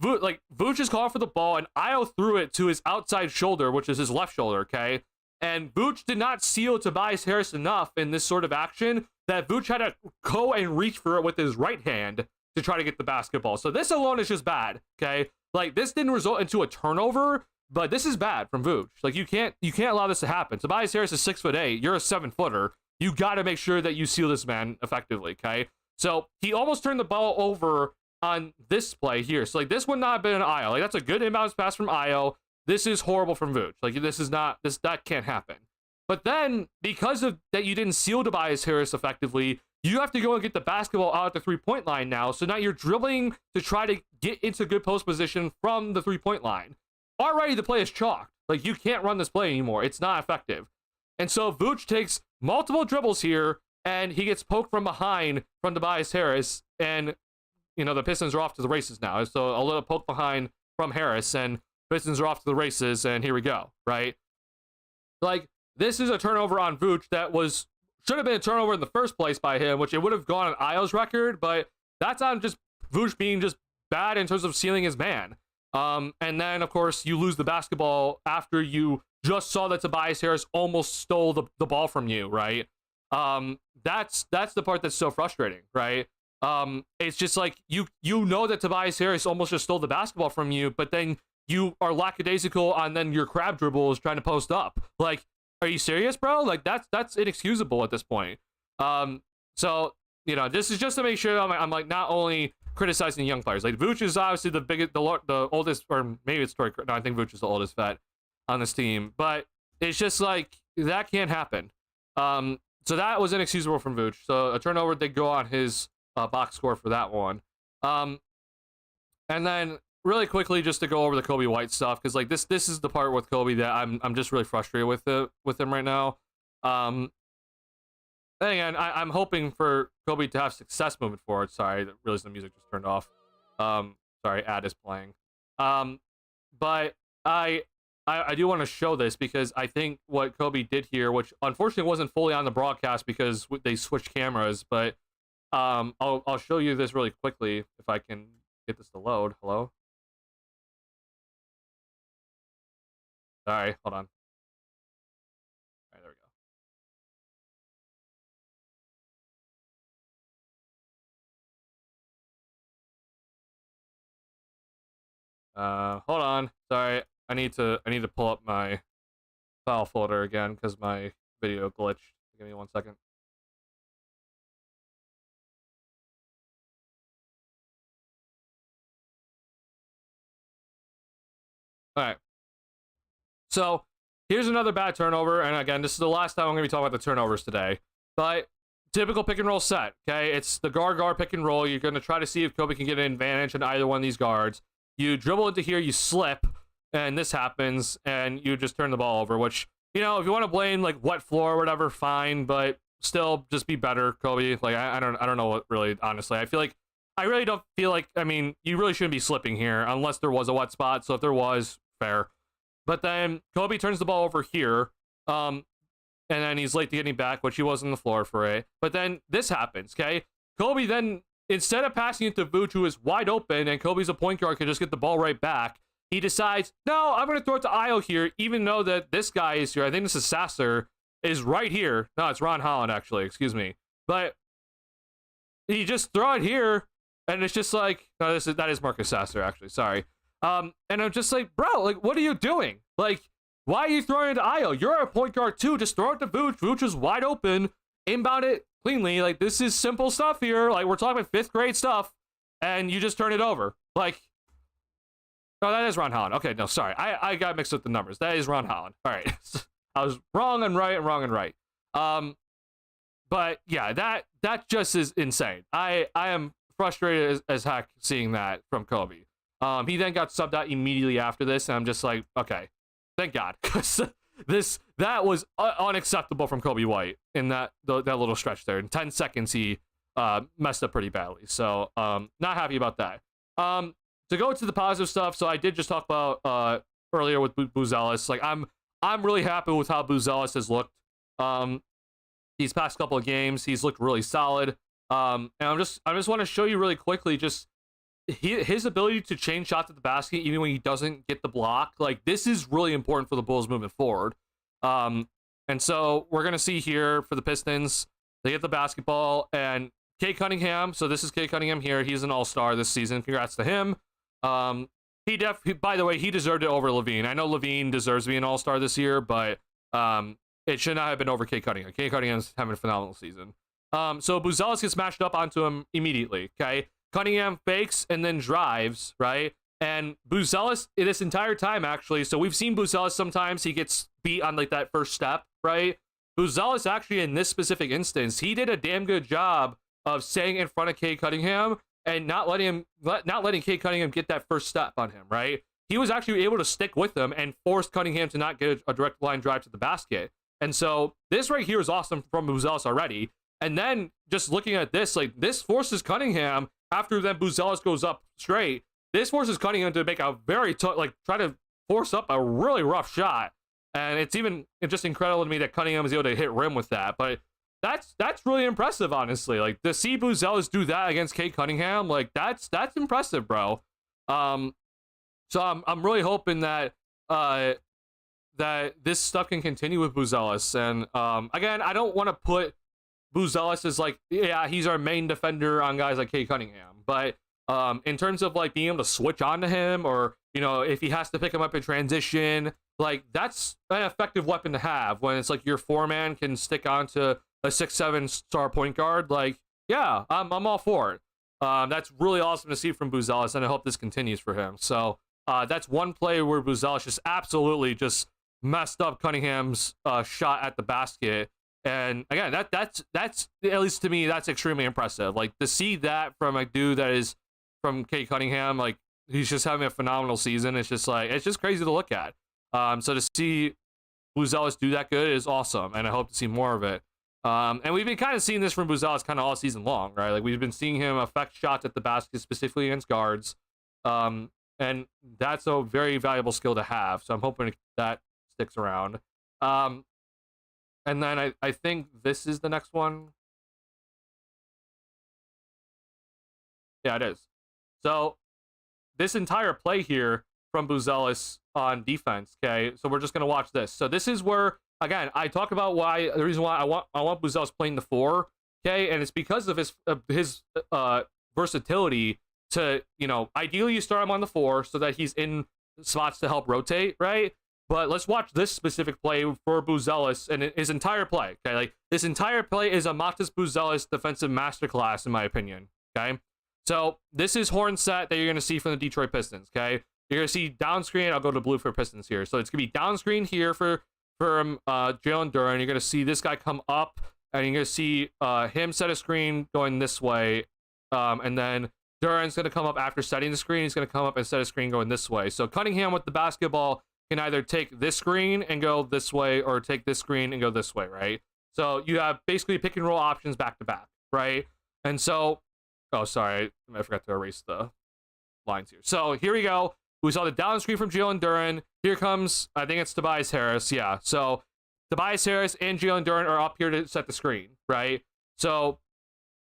Vooch is calling for the ball, and Io threw it to his outside shoulder, which is his left shoulder, okay? And Vooch did not seal Tobias Harris enough in this sort of action that Vooch had to go and reach for it with his right hand to try to get the basketball. So this alone is just bad, okay? Like, this didn't result into a turnover, But this is bad from Vooch. Like you can't allow this to happen. Tobias Harris is 6'8". You're a 7-footer. You got to make sure that you seal this man effectively. Okay. So he almost turned the ball over on this play here. So like this would not have been an IO. Like that's a good inbounds pass from IO. This is horrible from Vooch. Like that can't happen. But then because of that, you didn't seal Tobias Harris effectively. You have to go and get the basketball out at the 3-point line now. So now you're dribbling to try to get into good post position from the 3-point line. Already the play is chalked. Like you can't run this play anymore. It's not effective. And so Vooch takes multiple dribbles here and he gets poked from behind from Tobias Harris. And, the Pistons are off to the races now. So a little poke behind from Harris and Pistons are off to the races. And here we go, right? Like this is a turnover on Vooch that should have been a turnover in the first place by him, which it would have gone on Io's record. But that's on just Vooch being just bad in terms of sealing his man. And then, of course, you lose the basketball after you just saw that Tobias Harris almost stole the ball from you, right? That's the part that's so frustrating, right? It's just like you know that Tobias Harris almost just stole the basketball from you, but then you are lackadaisical on then your crab dribble is trying to post up. Like, are you serious, bro? Like that's inexcusable at this point. So this is just to make sure I'm like not only criticizing young players. Like Vooch is obviously the oldest, or maybe it's Troy. No, I think Vooch is the oldest vet on this team. But it's just like that can't happen. So that was inexcusable from Vooch. So a turnover did go on his box score for that one. And then really quickly, just to go over the Kobe White stuff, because like this is the part with Kobe that I'm just really frustrated with him right now. And again, I'm hoping for Kobe to have success moving forward. Sorry, I realized the music just turned off. Sorry, ad is playing. But I do want to show this because I think what Kobe did here, which unfortunately wasn't fully on the broadcast because they switched cameras, but I'll show you this really quickly if I can get this to load. Hello? Sorry, hold on. All right, there we go. Hold on. Sorry, I need to pull up my file folder again because my video glitched. Give me 1 second. All right. So here's another bad turnover, and again, this is the last time I'm going to be talking about the turnovers today. But typical pick and roll set. Okay, it's the guard pick and roll. You're going to try to see if Kobe can get an advantage on either one of these guards. You dribble into here, you slip, and this happens, and you just turn the ball over. Which if you want to blame like wet floor or whatever, fine, but still just be better, Kobe. Like I don't know what really. Honestly, I really don't feel like. I mean, you really shouldn't be slipping here unless there was a wet spot. So if there was, fair. But then Kobe turns the ball over here, and then he's late to getting back, which he was on the floor for it. But then this happens, okay? Kobe then, instead of passing it to Vooch, who is wide open, and Kobe's a point guard, could just get the ball right back, he decides, no, I'm going to throw it to Io here, even though that this guy is here. I think this is Sasser, is right here. No, it's Ron Holland, actually. Excuse me. But he just throw it here, and it's just like, no, that is Marcus Sasser, actually. Sorry. And I'm just like, bro, like, what are you doing? Like, why are you throwing it to Io? You're a point guard too. Just throw it to Vooch. Vooch is wide open. Inbound it cleanly. Like, this is simple stuff here. Like, we're talking 5th grade stuff, and you just turn it over. Like, oh, that is Ron Holland. Okay, no, sorry. I got mixed up the numbers. That is Ron Holland. All right. I was wrong and right and wrong and right. But yeah, that just is insane. I am frustrated as heck seeing that from Kobe. He then got subbed out immediately after this, and I'm just like, okay, thank God, because that was unacceptable from Kobe White in that little stretch there. In 10 seconds, he messed up pretty badly. So not happy about that. To go to the positive stuff, so I did just talk about earlier with Buzelis. Like I'm really happy with how Buzelis has looked. These past couple of games, he's looked really solid. And I just want to show you really quickly just his ability to change shots at the basket even when he doesn't get the block. Like, this is really important for the Bulls moving forward. And so we're gonna see here for the Pistons, they get the basketball, and Cade Cunningham, so this is Cade Cunningham here, he's an all-star this season, congrats to him. By the way, he deserved it over Levine. I know Levine deserves to be an all-star this year, but it should not have been over Cade Cunningham. Cade Cunningham's having a phenomenal season. So Buzelis gets matched up onto him immediately, okay? Cunningham fakes and then drives, right? And Buzelis, this entire time, actually, so we've seen Buzelis sometimes, he gets beat on, like, that first step, right? Buzelis, actually, in this specific instance, he did a damn good job of staying in front of Cade Cunningham and not letting Cade Cunningham get that first step on him, right? He was actually able to stick with him and force Cunningham to not get a direct line drive to the basket. And so this right here is awesome from Buzelis already. And then just looking at this, like, this forces Cunningham, after then Buzelis goes up straight, this forces Cunningham to make a very tough, like, try to force up a really rough shot. And it's just incredible to me that Cunningham was able to hit rim with that. But that's really impressive, honestly. Like, to see Buzelis do that against Cade Cunningham, like, that's impressive, bro. So I'm really hoping that that this stuff can continue with Buzelis. And again, I don't want to put Buzelis as, like, yeah, he's our main defender on guys like Cade Cunningham, but in terms of, like, being able to switch on to him, or, you know, if he has to pick him up in transition, like, that's an effective weapon to have when it's like your 4-man can stick onto a 6-7 star point guard. Like, yeah, I'm all for it. That's really awesome to see from Buzelis, and I hope this continues for him. So that's one play where Buzelis just absolutely just messed up Cunningham's shot at the basket. And again, that's at least to me, that's extremely impressive. Like, to see that from a dude that is from Cade Cunningham, like, he's just having a phenomenal season. It's just like, it's just crazy to look at. So to see Buzelis do that good is awesome, and I hope to see more of it. And we've been kind of seeing this from Buzelis kind of all season long, right? Like, we've been seeing him affect shots at the basket, specifically against guards. And that's a very valuable skill to have. So I'm hoping that sticks around. And then I think this is the next one. Yeah, it is. So this entire play here from Buzelis on defense, okay? So we're just going to watch this. So this is where, again, I talk about the reason why I want Buzelis playing the 4, okay? And it's because of his versatility to, you know, ideally you start him on the 4 so that he's in spots to help rotate, right? But let's watch this specific play for Buzelis and his entire play, okay? Like, this entire play is a Matas Buzelis defensive masterclass, in my opinion, okay? So this is horn set that you're going to see from the Detroit Pistons, okay? You're going to see down screen. I'll go to blue for Pistons here. So it's going to be down screen here for Jalen Duren. You're going to see this guy come up, and you're going to see him set a screen going this way. And then Duren's going to come up after setting the screen. He's going to come up and set a screen going this way. So Cunningham with the basketball can either take this screen and go this way, or take this screen and go this way, right? So you have basically pick and roll options back to back, right? And so, oh, sorry, I forgot to erase the lines here. So here we go. We saw the down screen from Jalen Duren. Here comes, I think it's Tobias Harris. Yeah. So Tobias Harris and Jalen Duren are up here to set the screen, right? So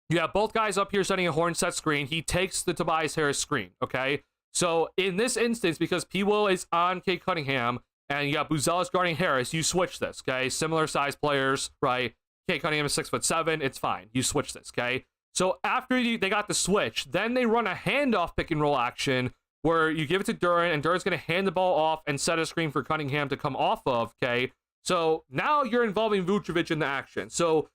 you have both guys up here setting a horn set screen. He takes the Tobias Harris screen, okay? So in this instance, because P. Will is on Cade Cunningham and you got Buzelis guarding Harris, you switch this, okay? Similar size players, right? Cade Cunningham is 6'7". It's fine. You switch this, okay? So after they got the switch, then they run a handoff pick and roll action where you give it to Duren, and Duren's going to hand the ball off and set a screen for Cunningham to come off of, okay? So now you're involving Vucevic in the action. So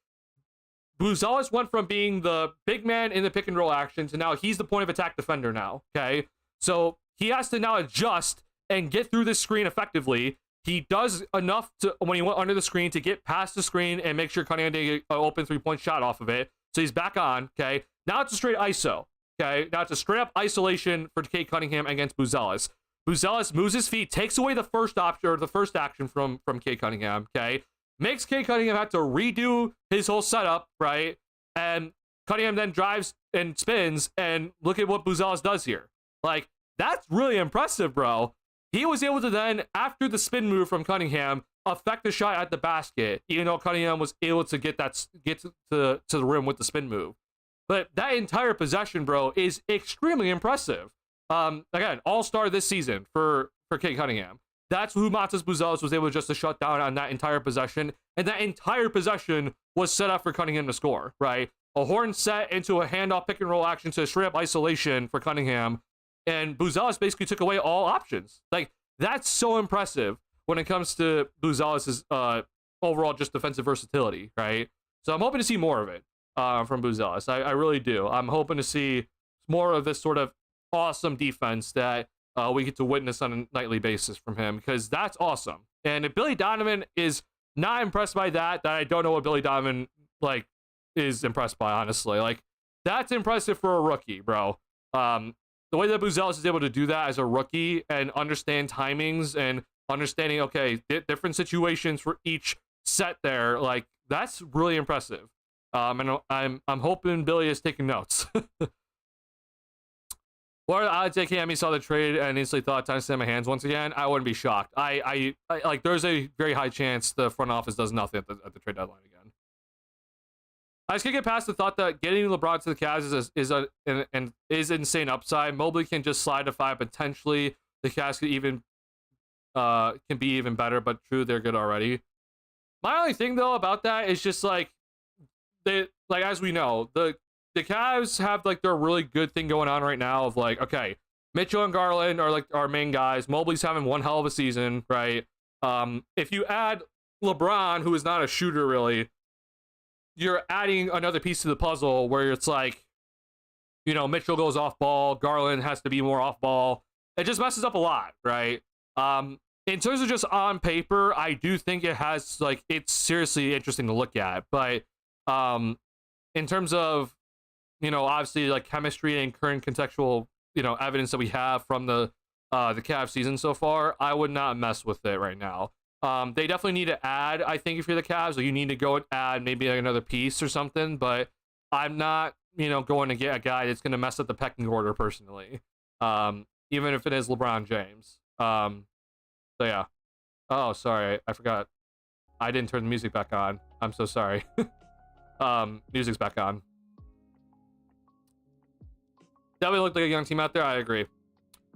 Buzelis went from being the big man in the pick and roll action to now he's the point of attack defender now, okay? So he has to now adjust and get through this screen effectively. He does enough to, when he went under the screen, to get past the screen and make sure Cunningham didn't get an open 3-point shot off of it. So he's back on, okay? Now it's a straight ISO, okay? Now it's a straight up isolation for Cade Cunningham against Buzelis. Buzelis moves his feet, takes away the first option, or the first action from Cade Cunningham, okay? Makes Cade Cunningham have to redo his whole setup, right? And Cunningham then drives and spins, and look at what Buzelis does here. Like, that's really impressive, bro. He was able to then, after the spin move from Cunningham, affect the shot at the basket, even though Cunningham was able to get to the rim with the spin move. But that entire possession, bro, is extremely impressive. Again, all-star this season for Cade Cunningham. That's who Matas Buzelis was able just to shut down on that entire possession. And that entire possession was set up for Cunningham to score, right? A horn set into a handoff pick and roll action to a straight up isolation for Cunningham. and Buzelis basically took away all options. Like, that's so impressive when it comes to Buzelis' overall just defensive versatility, right? So I'm hoping to see more of it from Buzelis. I really do. I'm hoping to see more of this sort of awesome defense that we get to witness on a nightly basis from him, because that's awesome. And if Billy Donovan is not impressed by that, I don't know what Billy Donovan like is impressed by, honestly. Like, that's impressive for a rookie, bro. The way that Buzelis is able to do that as a rookie and understand timings and understanding, okay, different situations for each set there, like, that's really impressive. And I'm hoping Billy is taking notes. What are the odds AKM saw the trade and instantly thought time to stand my hands once again? I wouldn't be shocked. I like, there's a very high chance the front office does nothing at the trade deadline again. I just can't get past the thought that getting LeBron to the Cavs is insane upside. Mobley can just slide to 5 potentially. The Cavs could even can be even better, but true, they're good already. My only thing though about that is just like, as we know, the Cavs have like their really good thing going on right now of like, okay, Mitchell and Garland are like our main guys. Mobley's having one hell of a season, right? If you add LeBron, who is not a shooter really, you're adding another piece to the puzzle where it's like, you know, Mitchell goes off ball, Garland has to be more off ball. It just messes up a lot, right? In terms of just on paper, I do think it has, like, it's seriously interesting to look at. But in terms of, you know, obviously like chemistry and current contextual, you know, evidence that we have from the Cavs season so far, I would not mess with it right now. They definitely need to add, I think, if you're the Cavs, or you need to go and add maybe like another piece or something, but I'm not, you know, going to get a guy that's going to mess up the pecking order personally, even if it is LeBron James. So yeah. Oh, sorry, I forgot. I didn't turn the music back on. I'm so sorry. Music's back on. Definitely looked like a young team out there. I agree.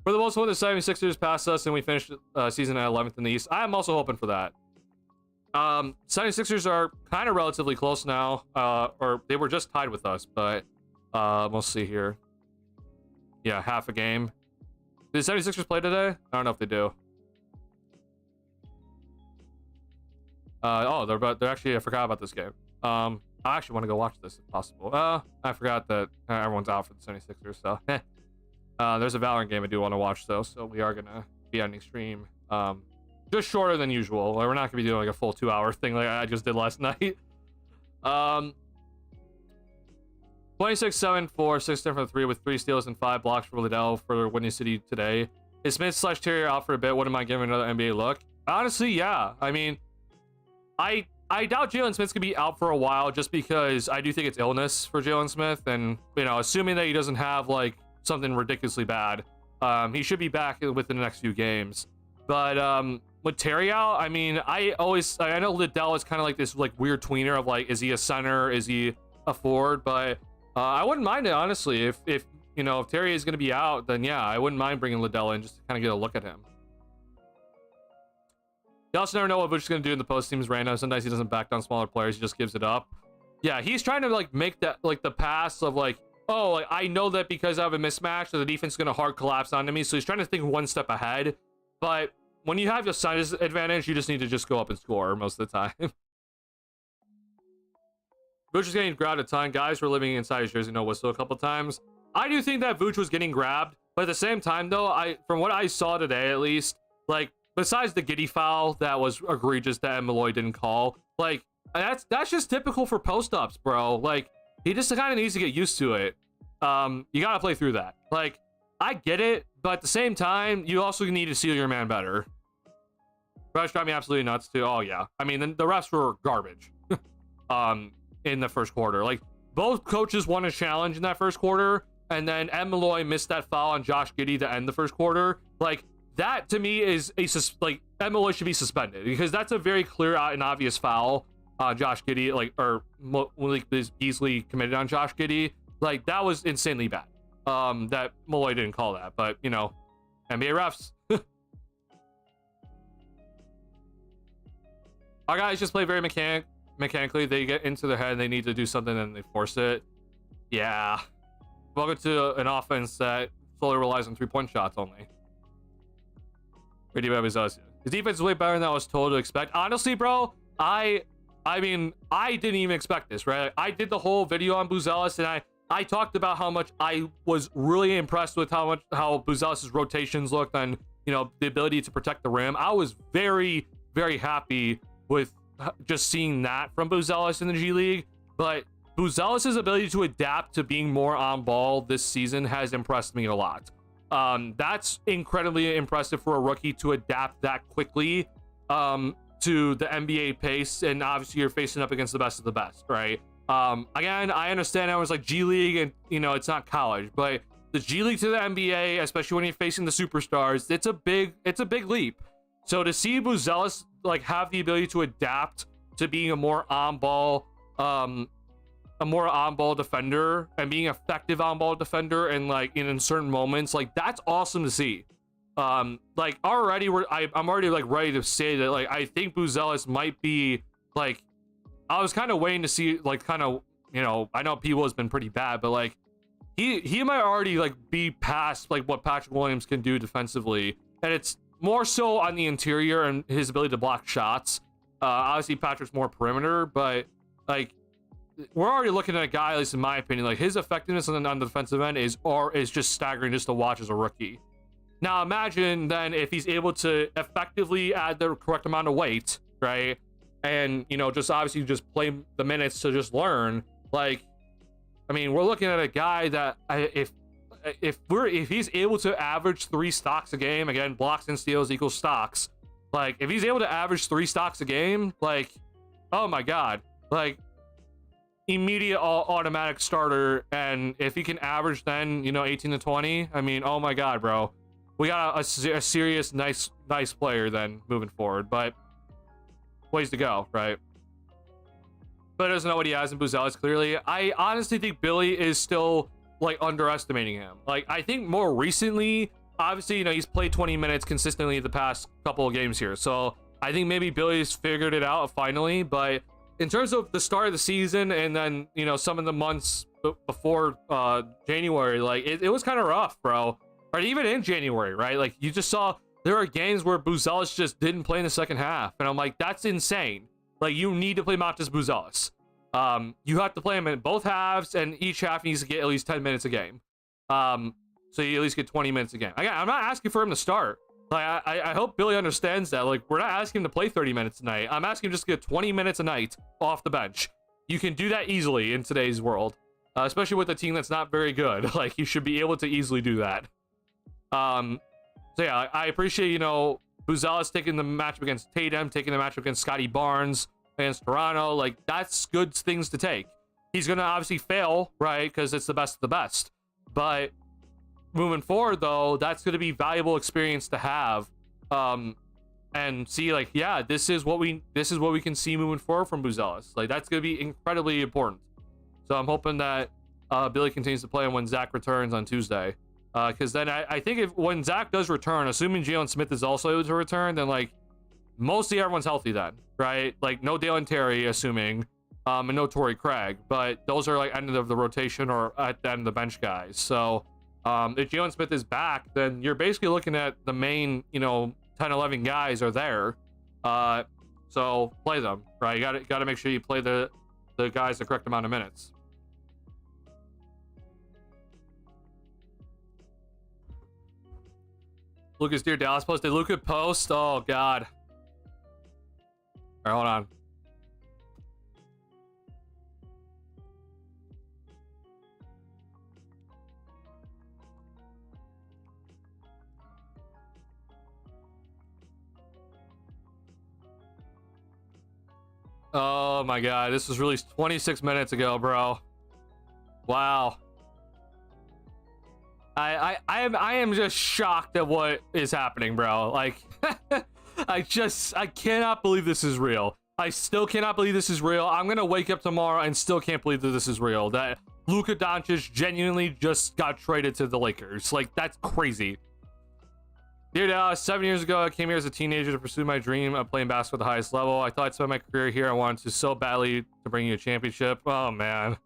For the most part, the 76ers passed us and we finished season at 11th in the East. I'm also hoping for that. 76ers are kind of relatively close now, or they were just tied with us, but we'll see here. Yeah, half a game. Did the 76ers play today? I don't know if they do. Oh, they're actually, I forgot about this game. I actually want to go watch this if possible. I forgot that everyone's out for the 76ers, so there's a Valorant game I do want to watch though, so we are gonna be ending stream just shorter than usual. Like, we're not gonna be doing like a full 2-hour thing like I just did last night. 26-7 for 6 from 3 with 3 steals and 5 blocks for Liddell for Windy City today. Is Smith/Terrier out for a bit? Wouldn't mind giving another NBA look? Honestly, yeah. I mean, I doubt Jalen Smith's gonna be out for a while, just because I do think it's illness for Jalen Smith, and you know, assuming that he doesn't have like something ridiculously bad, he should be back within the next few games. But with Terry out, I mean, I know Liddell is kind of like this like weird tweener of like, is he a center, is he a forward? But I wouldn't mind it, honestly. If you know, if Terry is gonna be out, then yeah, I wouldn't mind bringing Liddell in just to kind of get a look at him. You also never know what Vooch is going to do in the post teams random. Sometimes he doesn't back down smaller players. He just gives it up. Yeah, he's trying to like make that like the pass of like, oh, like, I know that because I have a mismatch, that the defense is going to hard collapse onto me. So he's trying to think one step ahead. But when you have your size advantage, you just need to just go up and score most of the time. Vooch is getting grabbed a ton. Guys were living inside his jersey, no whistle a couple times. I do think that Vooch was getting grabbed. But at the same time, though, from what I saw today, at least, like, besides the Giddey foul that was egregious that Malloy didn't call, like, that's just typical for post-ups, bro. Like, he just kind of needs to get used to it. You gotta play through that. Like, I get it, but at the same time, you also need to seal your man better. Refs drive me absolutely nuts, too. Oh, yeah. I mean, the refs were garbage in the first quarter. Like, both coaches won a challenge in that first quarter, and then Ed Malloy missed that foul on Josh Giddey to end the first quarter. Like, that to me is like, Ed Malloy should be suspended, because that's a very clear and obvious foul on Josh Giddey, like, or like easily committed on Josh Giddey. Like, that was insanely bad. That Malloy didn't call that, but you know, NBA refs. Our guys just play very mechanically. They get into their head and they need to do something and they force it. Yeah. Welcome to an offense that solely relies on 3-point shots only. His defense is way better than I was told to expect. Honestly, bro, I mean, I didn't even expect this, right? I did the whole video on Buzelis, and I talked about how much I was really impressed with how Buzelis' rotations looked, and you know, the ability to protect the rim. I was very, very happy with just seeing that from Buzelis in the G League. But Buzelis' ability to adapt to being more on ball this season has impressed me a lot. That's incredibly impressive for a rookie to adapt that quickly to the NBA pace, and obviously you're facing up against the best of the best, right? Again, I understand I was like G League, and you know, it's not college, but the G League to the NBA, especially when you're facing the superstars, it's a big leap. So to see Buzelis like have the ability to adapt to being a more on ball defender and being effective on ball defender, and like in certain moments, like that's awesome to see. Like already I'm already like ready to say that like I think Buzelis might be like, I was kind of waiting to see like kind of, you know, I know P-Will has been pretty bad, but like he might already like be past like what Patrick Williams can do defensively, and it's more so on the interior and his ability to block shots. Obviously Patrick's more perimeter, but like we're already looking at a guy, at least in my opinion, like his effectiveness on the defensive end is just staggering just to watch as a rookie. Now imagine then if he's able to effectively add the correct amount of weight, right? And, you know, just obviously just play the minutes to just learn. Like, I mean, we're looking at a guy that if he's able to average 3 stocks a game, again, blocks and steals equals stocks. Like, if he's able to average 3 stocks a game, like, oh my God, like immediate automatic starter. And if he can average then, you know, 18 to 20, I mean, oh my God, bro. We got a serious, nice player then moving forward, but ways to go, right? But doesn't know what he has in Buzelis, clearly. I honestly think Billy is still, like, underestimating him. Like, I think more recently, obviously, you know, he's played 20 minutes consistently the past couple of games here. So I think maybe Billy's figured it out finally. But in terms of the start of the season and then, you know, some of the months before January, like, it was kind of rough, bro. Or even in January, right? Like, you just saw there are games where Buzelis just didn't play in the second half. And I'm like, that's insane. Like, you need to play Montes Buzelis. You have to play him in both halves, and each half needs to get at least 10 minutes a game. So you at least get 20 minutes a game. Again, I'm not asking for him to start. Like, I hope Billy understands that. Like, we're not asking him to play 30 minutes a night. I'm asking him just to get 20 minutes a night off the bench. You can do that easily in today's world, especially with a team that's not very good. Like, you should be able to easily do that. So yeah, I appreciate, you know, Buzelis taking the matchup against Tatum, taking the matchup against Scotty Barnes, against Toronto. Like, that's good things to take. He's going to obviously fail, right? Because it's the best of the best. But moving forward, though, that's going to be valuable experience to have. And see, like, yeah, this is what we can see moving forward from Buzelis. Like, that's going to be incredibly important. So I'm hoping that Billy continues to play when Zach returns on Tuesday. Because then I think when Zach does return, assuming Jalen Smith is also able to return, then like mostly everyone's healthy then, right? Like no Dalen Terry, assuming, and no Torrey Craig, but those are like end of the rotation or at the end of the bench guys. So if Jalen Smith is back, then you're basically looking at the main, you know, 10, 11 guys are there. So play them, right? You got to make sure you play the guys the correct amount of minutes. Lucas Dear Dallas posted. Luka post. Oh God. All right, hold on. Oh my God, this was released 26 minutes ago, bro. Wow. I am just shocked at what is happening, bro. Like, I cannot believe this is real. I still cannot believe this is real. I'm gonna wake up tomorrow and still can't believe that this is real. That Luka Doncic genuinely just got traded to the Lakers. Like, that's crazy. Dear Dallas, 7 years ago, I came here as a teenager to pursue my dream of playing basketball at the highest level. I thought I'd spend my career here. I wanted to so badly to bring you a championship. Oh, man.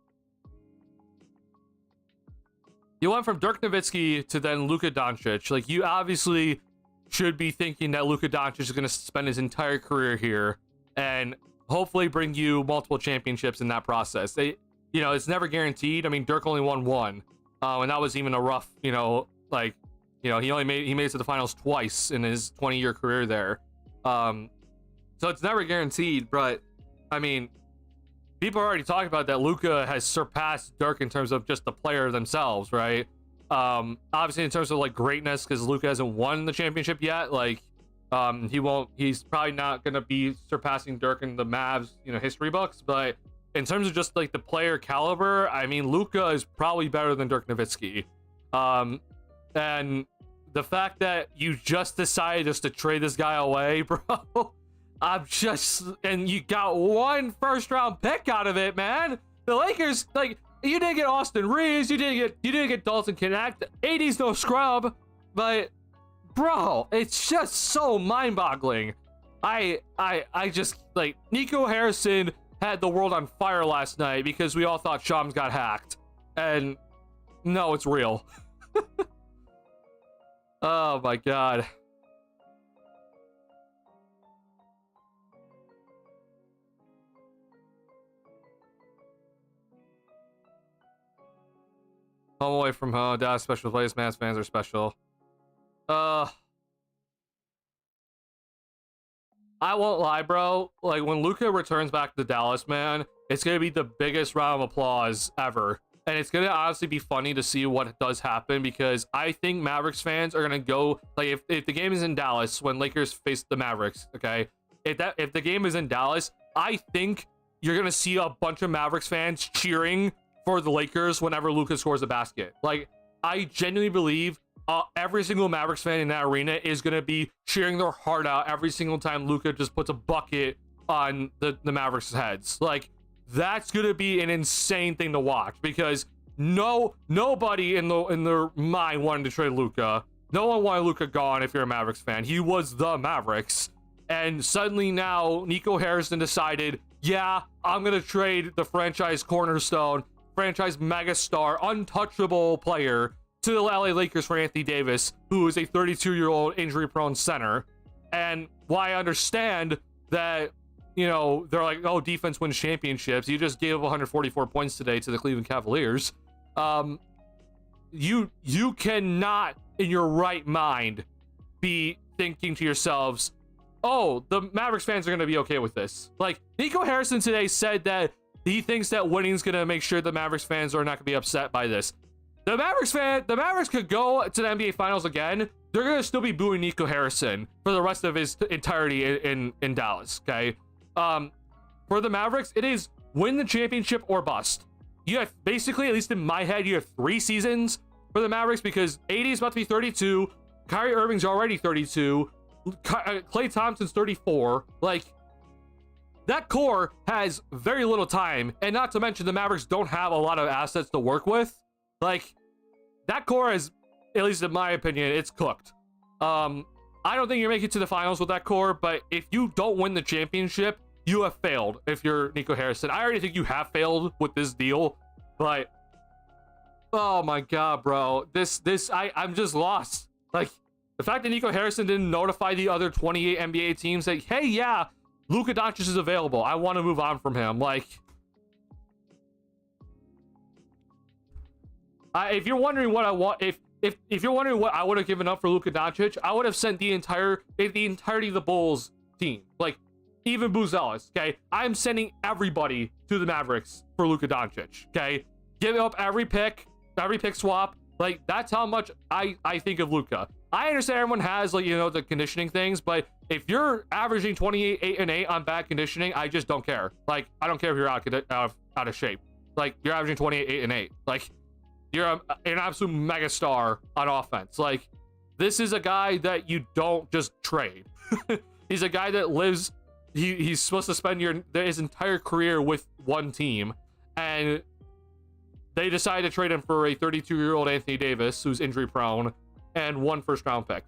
You went from Dirk Nowitzki to then Luka Doncic. Like, you obviously should be thinking that Luka Doncic is going to spend his entire career here and hopefully bring you multiple championships in that process. It's never guaranteed. I mean, Dirk only won one, and that was even a rough, he made it to the finals twice in his 20-year career there. So it's never guaranteed, but I mean, people are already talking about that Luka has surpassed Dirk in terms of just the player themselves, right? Obviously in terms of like greatness, because Luka hasn't won the championship yet. Like, he's probably not gonna be surpassing Dirk in the Mavs, history books. But in terms of just like the player caliber, I mean, Luka is probably better than Dirk Nowitzki. And the fact that you just decided just to trade this guy away, bro. And you got one first-round pick out of it, man. The Lakers, like, you didn't get Austin Reeves, you didn't get Dalton Connect. AD's no scrub, but bro, it's just so mind-boggling. I just, like, Nico Harrison had the world on fire last night because we all thought Shams got hacked, and no, it's real. Oh my god. Home away from home, Dallas special place, Mavs fans are special. I won't lie, bro. Like, when Luka returns back to Dallas, man, it's gonna be the biggest round of applause ever. And it's gonna honestly be funny to see what does happen, because I think Mavericks fans are gonna go, like, if the game is in Dallas when Lakers face the Mavericks, okay? If the game is in Dallas, I think you're gonna see a bunch of Mavericks fans cheering for the Lakers whenever Luka scores a basket. Like, I genuinely believe every single Mavericks fan in that arena is gonna be cheering their heart out every single time Luka just puts a bucket on the Mavericks' heads. Like, that's gonna be an insane thing to watch, because nobody in their mind wanted to trade Luka. No one wanted Luka gone. If you're a Mavericks fan, he was the Mavericks, and suddenly now Nico Harrison decided, yeah, I'm gonna trade the franchise cornerstone, franchise megastar, untouchable player to the LA Lakers for Anthony Davis, who is a 32-year-old injury-prone center. And while I understand that, they're like, oh, defense wins championships, you just gave up 144 points today to the Cleveland Cavaliers. You cannot, in your right mind, be thinking to yourselves, oh, the Mavericks fans are going to be okay with this. Like, Nico Harrison today said that he thinks that winning is going to make sure the Mavericks fans are not going to be upset by this. The Mavericks could go to the NBA Finals again. They're going to still be booing Nico Harrison for the rest of his entirety in Dallas, okay? For the Mavericks, it is win the championship or bust. You have basically, at least in my head, you have 3 seasons for the Mavericks, because AD is about to be 32. Kyrie Irving's already 32. Klay Thompson's 34. Like, that core has very little time, and not to mention the Mavericks don't have a lot of assets to work with. Like, that core is, at least in my opinion, it's cooked. I don't think you're making it to the finals with that core, but if you don't win the championship, you have failed. If you're Nico Harrison, I already think you have failed with this deal, but oh my god, bro, I'm just lost. Like, the fact that Nico Harrison didn't notify the other 28 NBA teams that, hey, yeah, Luka Doncic is available, I want to move on from him. Like, if you're wondering what I want, if you're wondering what I would have given up for Luka Doncic, I would have sent the entirety of the Bulls team, like even Buzelis. Okay, I'm sending everybody to the Mavericks for Luka Doncic. Okay, give up every pick swap. Like, that's how much I think of Luka. I understand everyone has, like, the conditioning things, but if you're averaging 28, 8, and 8 on bad conditioning, I just don't care. Like, I don't care if you're out of shape. Like, you're averaging 28, 8, and 8. Like, you're an absolute megastar on offense. Like, this is a guy that you don't just trade. He's a guy that lives. He's supposed to spend his entire career with one team, and they decided to trade him for a 32-year-old Anthony Davis who's injury prone and 1 first-round pick.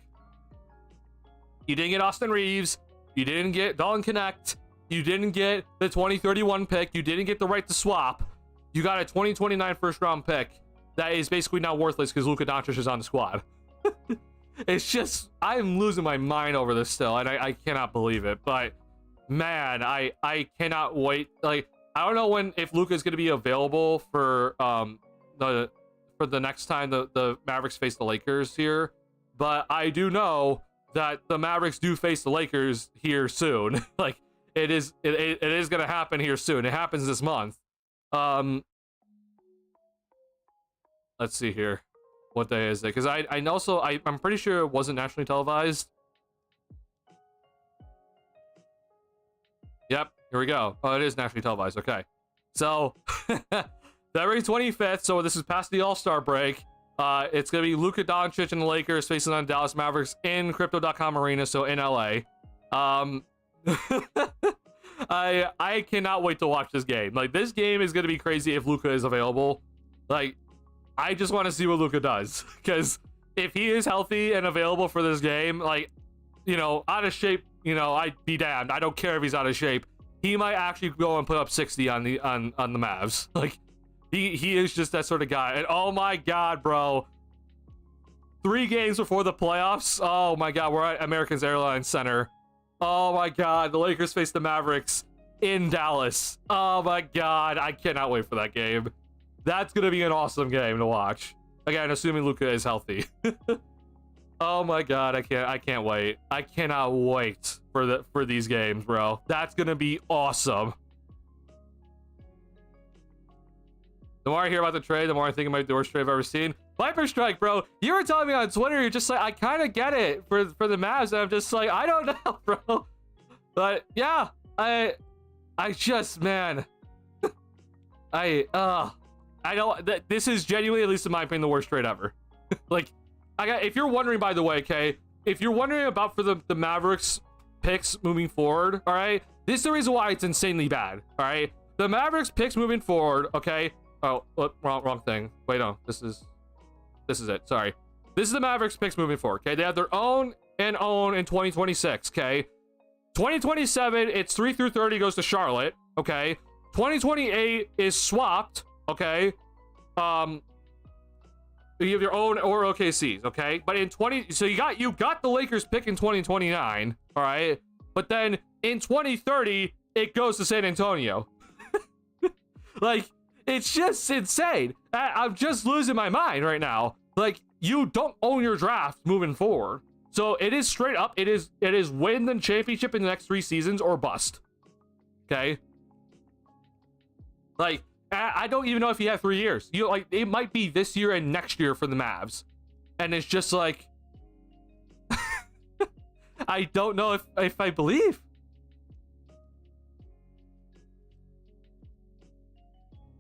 You didn't get Austin Reeves. You didn't get Dalton Connect. You didn't get the 2031 pick. You didn't get the right to swap. You got a 2029 first-round pick. that is basically now worthless because Luka Doncic is on the squad. It's just, I'm losing my mind over this still, and I cannot believe it. But man, I cannot wait. Like, I don't know if Luka is going to be available for the next time the Mavericks face the Lakers here, but I do know that the Mavericks do face the Lakers here soon. Like, it is going to happen here soon. It happens this month. Let's see here. What day is it? Because I know, so I'm pretty sure it wasn't nationally televised. Yep, here we go. Oh, it is nationally televised. Okay. So, February 25th, so this is past the All-Star break. It's going to be Luka Doncic and the Lakers facing on Dallas Mavericks in Crypto.com Arena, so in LA. I cannot wait to watch this game. Like, this game is going to be crazy if Luka is available. Like, I just want to see what Luka does, because if he is healthy and available for this game, like, you know, out of shape, you know, I'd be damned. I don't care if he's out of shape. He might actually go and put up 60 on the Mavs. Like, he is just that sort of guy. And oh my god, bro, 3 games before the playoffs. Oh my god, we're at American Airlines Center. Oh my god, the Lakers face the Mavericks in Dallas. Oh my god, I cannot wait for that game. That's gonna be an awesome game to watch. Again, assuming Luka is healthy. Oh my god, I can't wait. I cannot wait for these games, bro. That's gonna be awesome. The more I hear about the trade, the more I think it might be the worst trade I've ever seen. Viper Strike, bro. You were telling me on Twitter, you're just like, I kind of get it for the Mavs, and I'm just like, I don't know, bro. But yeah, I just, man, I don't. This is genuinely, at least in my opinion, the worst trade ever. Like, if you're wondering, by the way, okay, if you're wondering about for the Mavericks picks moving forward, all right, this is the reason why it's insanely bad. All right, the Mavericks picks moving forward, okay. Oh, wrong thing. Wait, no, this is it. Sorry, this is the Mavericks picks moving forward. Okay, they have their own in 2026. Okay, 2027, it's 3 through 30 goes to Charlotte. Okay, 2028 is swapped. Okay, you have your own or OKCs. Okay, but in so you got the Lakers pick in 2029. All right, but then in 2030 it goes to San Antonio. Like, it's just insane. I'm just losing my mind right now. Like, you don't own your draft moving forward. So it is straight up. It is win the championship in the next 3 seasons or bust. Okay. Like, I don't even know if you have 3 years. You like, it might be this year and next year for the Mavs. And it's just like, I don't know if I believe.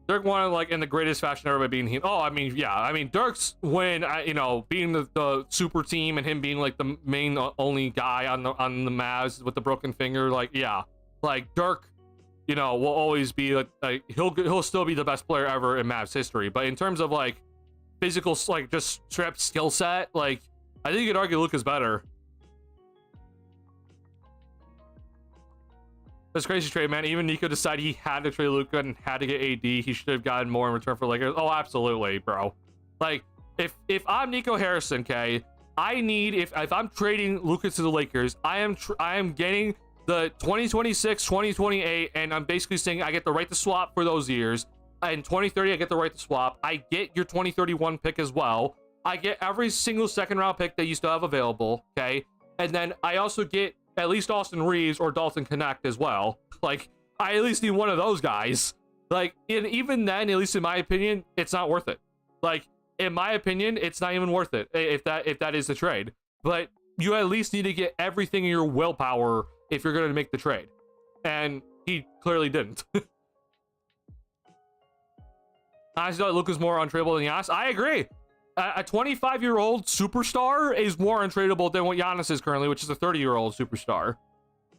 Dirk won, like, in the greatest fashion ever by being him. Oh, I mean, yeah. I mean, Dirk's win, you know, being the super team and him being, like, the main only guy on the Mavs with the broken finger. Like, yeah. Like, Dirk, you know, will always be, like he'll still be the best player ever in Mavs history. But in terms of, like, physical, like, just straight skill set, like, I think you could argue Luka's better. That's crazy trade, man. Even Nico decided he had to trade Luka and had to get AD. He should have gotten more in return for Lakers. Oh, absolutely, bro. Like, if I'm Nico Harrison, okay, I need, if I'm trading Luka to the Lakers, I am getting the 2026, 2028, and I'm basically saying I get the right to swap for those years. In 2030, I get the right to swap. I get your 2031 pick as well. I get every single second round pick that you still have available, okay? And then I also get at least Austin Reeves or Dalton Connect as well. Like, I at least need one of those guys. Like, and even then, at least in my opinion, it's not worth it. Like, in my opinion, it's not even worth it if that is the trade. But you at least need to get everything in your willpower if you're going to make the trade. And he clearly didn't. I thought Luka's more untradeable than Giannis. I agree. A 25-year-old superstar is more untradeable than what Giannis is currently, which is a 30-year-old superstar.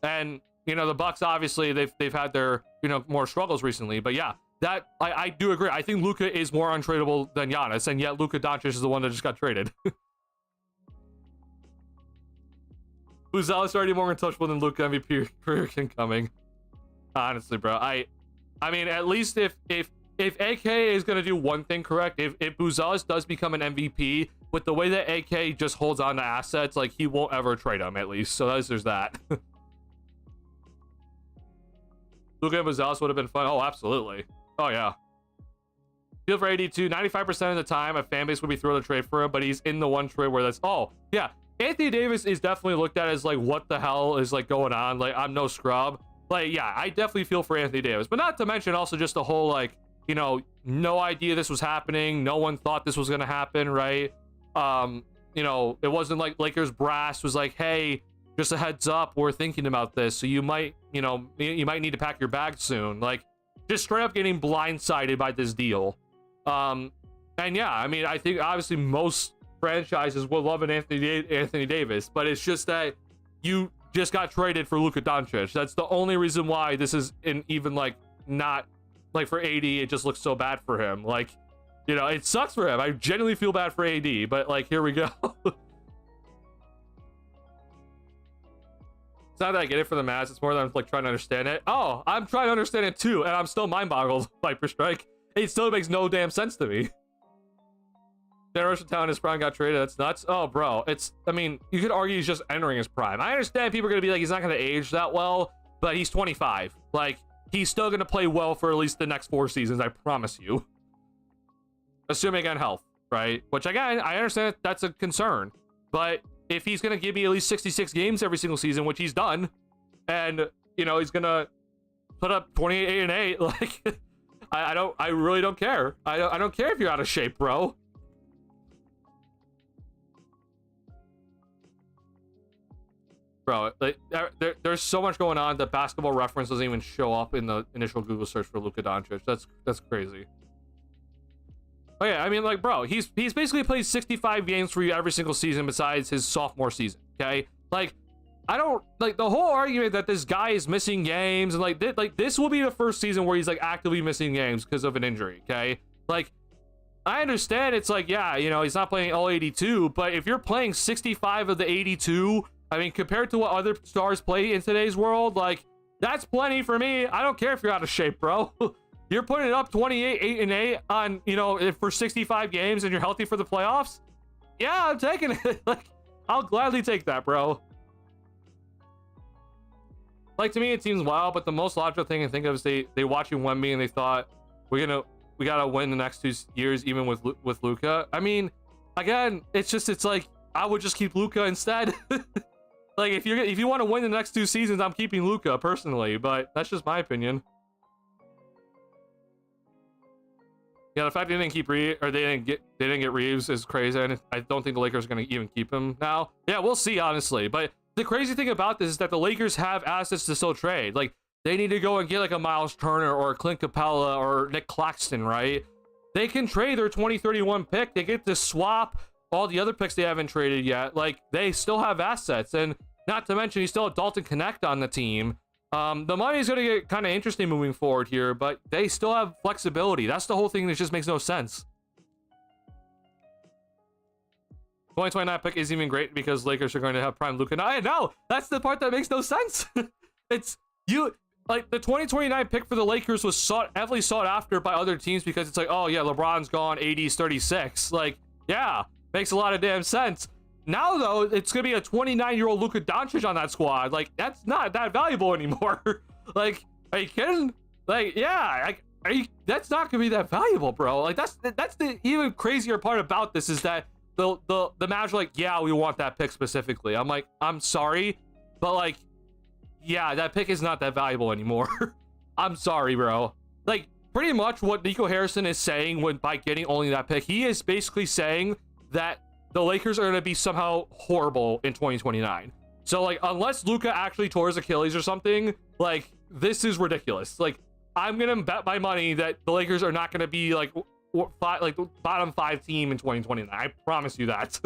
And, you know, the Bucks, obviously, they've had their, you know, more struggles recently. But yeah, that I do agree. I think Luka is more untradeable than Giannis, and yet Luka Doncic is the one that just got traded. Buzelis already more untouchable than Luka MVP career incoming. Honestly, bro. I mean, at least if if AK is going to do one thing correct, if Buzelis does become an MVP, with the way that AK just holds on to assets, like, he won't ever trade him, at least. So there's that. Luka and Buzelis would have been fun. Oh, absolutely. Oh, yeah. Feel for AD too. 95% of the time, a fan base would be thrilled to trade for him, but he's in the one trade where that's... Oh, yeah. Anthony Davis is definitely looked at as, like, what the hell is, like, going on? Like, I'm no scrub. Like, yeah, I definitely feel for Anthony Davis. But not to mention also just the whole, like, you know, no idea this was happening. No one thought this was going to happen, right? You know, it wasn't like Lakers brass was like, hey, just a heads up, we're thinking about this. So you might, you know, you might need to pack your bag soon. Like, just straight up getting blindsided by this deal. And yeah, I mean, I think obviously most franchises will love an Anthony Davis, but it's just that you just got traded for Luka Doncic. That's the only reason why this is even like not like for AD. It just looks so bad for him. Like, you know, it sucks for him. I genuinely feel bad for AD, but like, here we go. It's not that I get it for the Mavs. It's more that I'm like trying to understand it. Oh, I'm trying to understand it too, and I'm still mind boggled. Viper Strike. It still makes no damn sense to me. Generational talent, his prime got traded. That's nuts. Oh, bro. It's, I mean, you could argue he's just entering his prime. I understand people are going to be like, he's not going to age that well, but he's 25. Like, he's still going to play well for at least the next 4 seasons, I promise you. Assuming again health, right? Which again, I understand that's a concern. But if he's going to give me at least 66 games every single season, which he's done, and, you know, he's going to put up 28, 8, and 8, like, I really don't care. I don't care if you're out of shape, bro. Bro, like, there's so much going on that Basketball Reference doesn't even show up in the initial Google search for Luka Doncic. That's crazy. Oh yeah, I mean, like, bro, he's basically played 65 games for you every single season besides his sophomore season. Okay, like, I don't like the whole argument that this guy is missing games and like this will be the first season where he's like actively missing games because of an injury. Okay, like, I understand it's like, yeah, you know, he's not playing all 82, but if you're playing 65 of the 82. I mean, compared to what other stars play in today's world, like, that's plenty for me. I don't care if you're out of shape, bro. You're putting it up 28, 8, and 8 on, you know, for 65 games and you're healthy for the playoffs. Yeah, I'm taking it. Like, I'll gladly take that, bro. Like, to me, it seems wild, but the most logical thing I think of is they watching Wemby and they thought, we gotta win the next 2 years, even with Luka. I mean, again, it's like, I would just keep Luka instead. Like, if you want to win the next 2 seasons, I'm keeping Luka personally, but that's just my opinion. Yeah, the fact they didn't keep they didn't get Reeves is crazy, and I don't think the Lakers are going to even keep him now. Yeah, we'll see, honestly. But the crazy thing about this is that the Lakers have assets to still trade. Like, they need to go and get like a Miles Turner or a Clint Capella or Nick Claxton, right? They can trade their 2031 pick. They get to swap all the other picks they haven't traded yet. Like, they still have assets, and not to mention you still have Dalton Connect on the team. The money is going to get kind of interesting moving forward here, but they still have flexibility. That's the whole thing that just makes no sense. 2029 pick isn't even great because Lakers are going to have prime Luka. I know, that's the part that makes no sense. It's you, like, the 2029 pick for the Lakers was heavily sought after by other teams because it's like, oh yeah, LeBron's gone, AD's 36. Like, yeah, makes a lot of damn sense. Now, though, it's going to be a 29-year-old Luka Doncic on that squad. Like, that's not that valuable anymore. Like, are you kidding? Like, yeah, that's not going to be that valuable, bro. Like, that's the even crazier part about this is that the Mavs are like, yeah, we want that pick specifically. I'm like, I'm sorry, but, like, yeah, that pick is not that valuable anymore. I'm sorry, bro. Like, pretty much what Nico Harrison is saying by getting only that pick, he is basically saying that the Lakers are going to be somehow horrible in 2029. So, like, unless Luka actually tore his Achilles or something, like, this is ridiculous. Like, I'm going to bet my money that the Lakers are not going to be, like, bottom 5 team in 2029. I promise you that.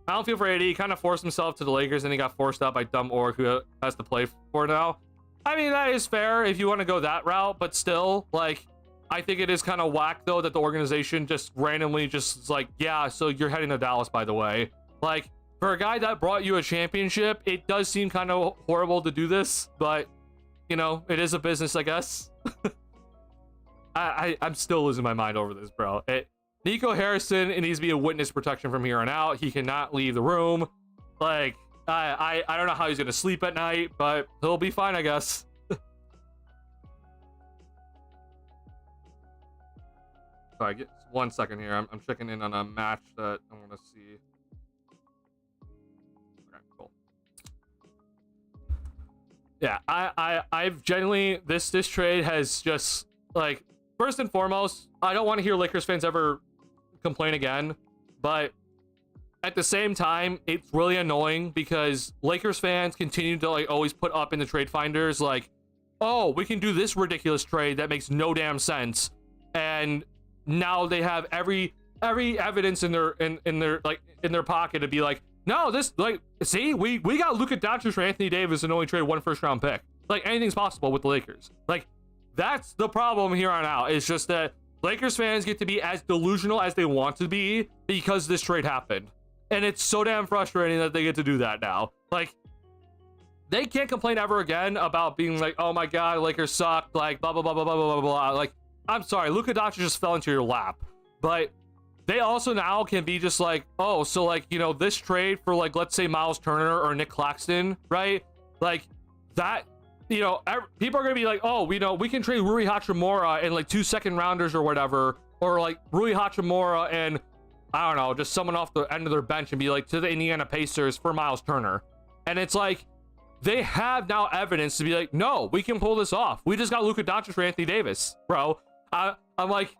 I don't feel for AD. He kind of forced himself to the Lakers, and he got forced out by dumb org who has to play for now. I mean, that is fair if you want to go that route, but still, like, I think it is kind of whack, though, that the organization just randomly just is like, yeah, so you're heading to Dallas, by the way. Like, for a guy that brought you a championship, it does seem kind of horrible to do this, but you know, it is a business, I guess. I'm still losing my mind over this, bro. Nico Harrison, it needs to be a witness protection from here on out. He cannot leave the room. Like, I don't know how he's gonna sleep at night, but he'll be fine, I guess. Sorry, get 1 second here. I'm checking in on a match that I want to see. Okay, cool. Yeah, I've genuinely this trade has just, like, first and foremost, I don't want to hear Lakers fans ever complain again, but at the same time, it's really annoying because Lakers fans continue to, like, always put up in the trade finders, like, oh, we can do this ridiculous trade that makes no damn sense, and now they have every evidence in their pocket to be like, no, this, like, see, we got Luka Doncic for Anthony Davis and only traded 1 first-round pick. Like, anything's possible with the Lakers. Like, that's the problem here on out. It's just that Lakers fans get to be as delusional as they want to be because this trade happened. And it's so damn frustrating that they get to do that now. Like, they can't complain ever again about being like, oh my God, Lakers suck, like, blah, blah, blah, blah, blah, blah, blah. Like, I'm sorry, Luka Doncic just fell into your lap. But they also now can be just like, oh, so, like, you know, this trade for, like, let's say Miles Turner or Nick Claxton, right? Like, that, you know, people are going to be like, oh, we know we can trade Rui Hachimura and, like, 2 second-rounders or whatever. Or, like, Rui Hachimura and, I don't know, just someone off the end of their bench and be like, to the Indiana Pacers for Miles Turner. And it's like, they have now evidence to be like, no, we can pull this off. We just got Luka Doncic for Anthony Davis, bro. I'm like,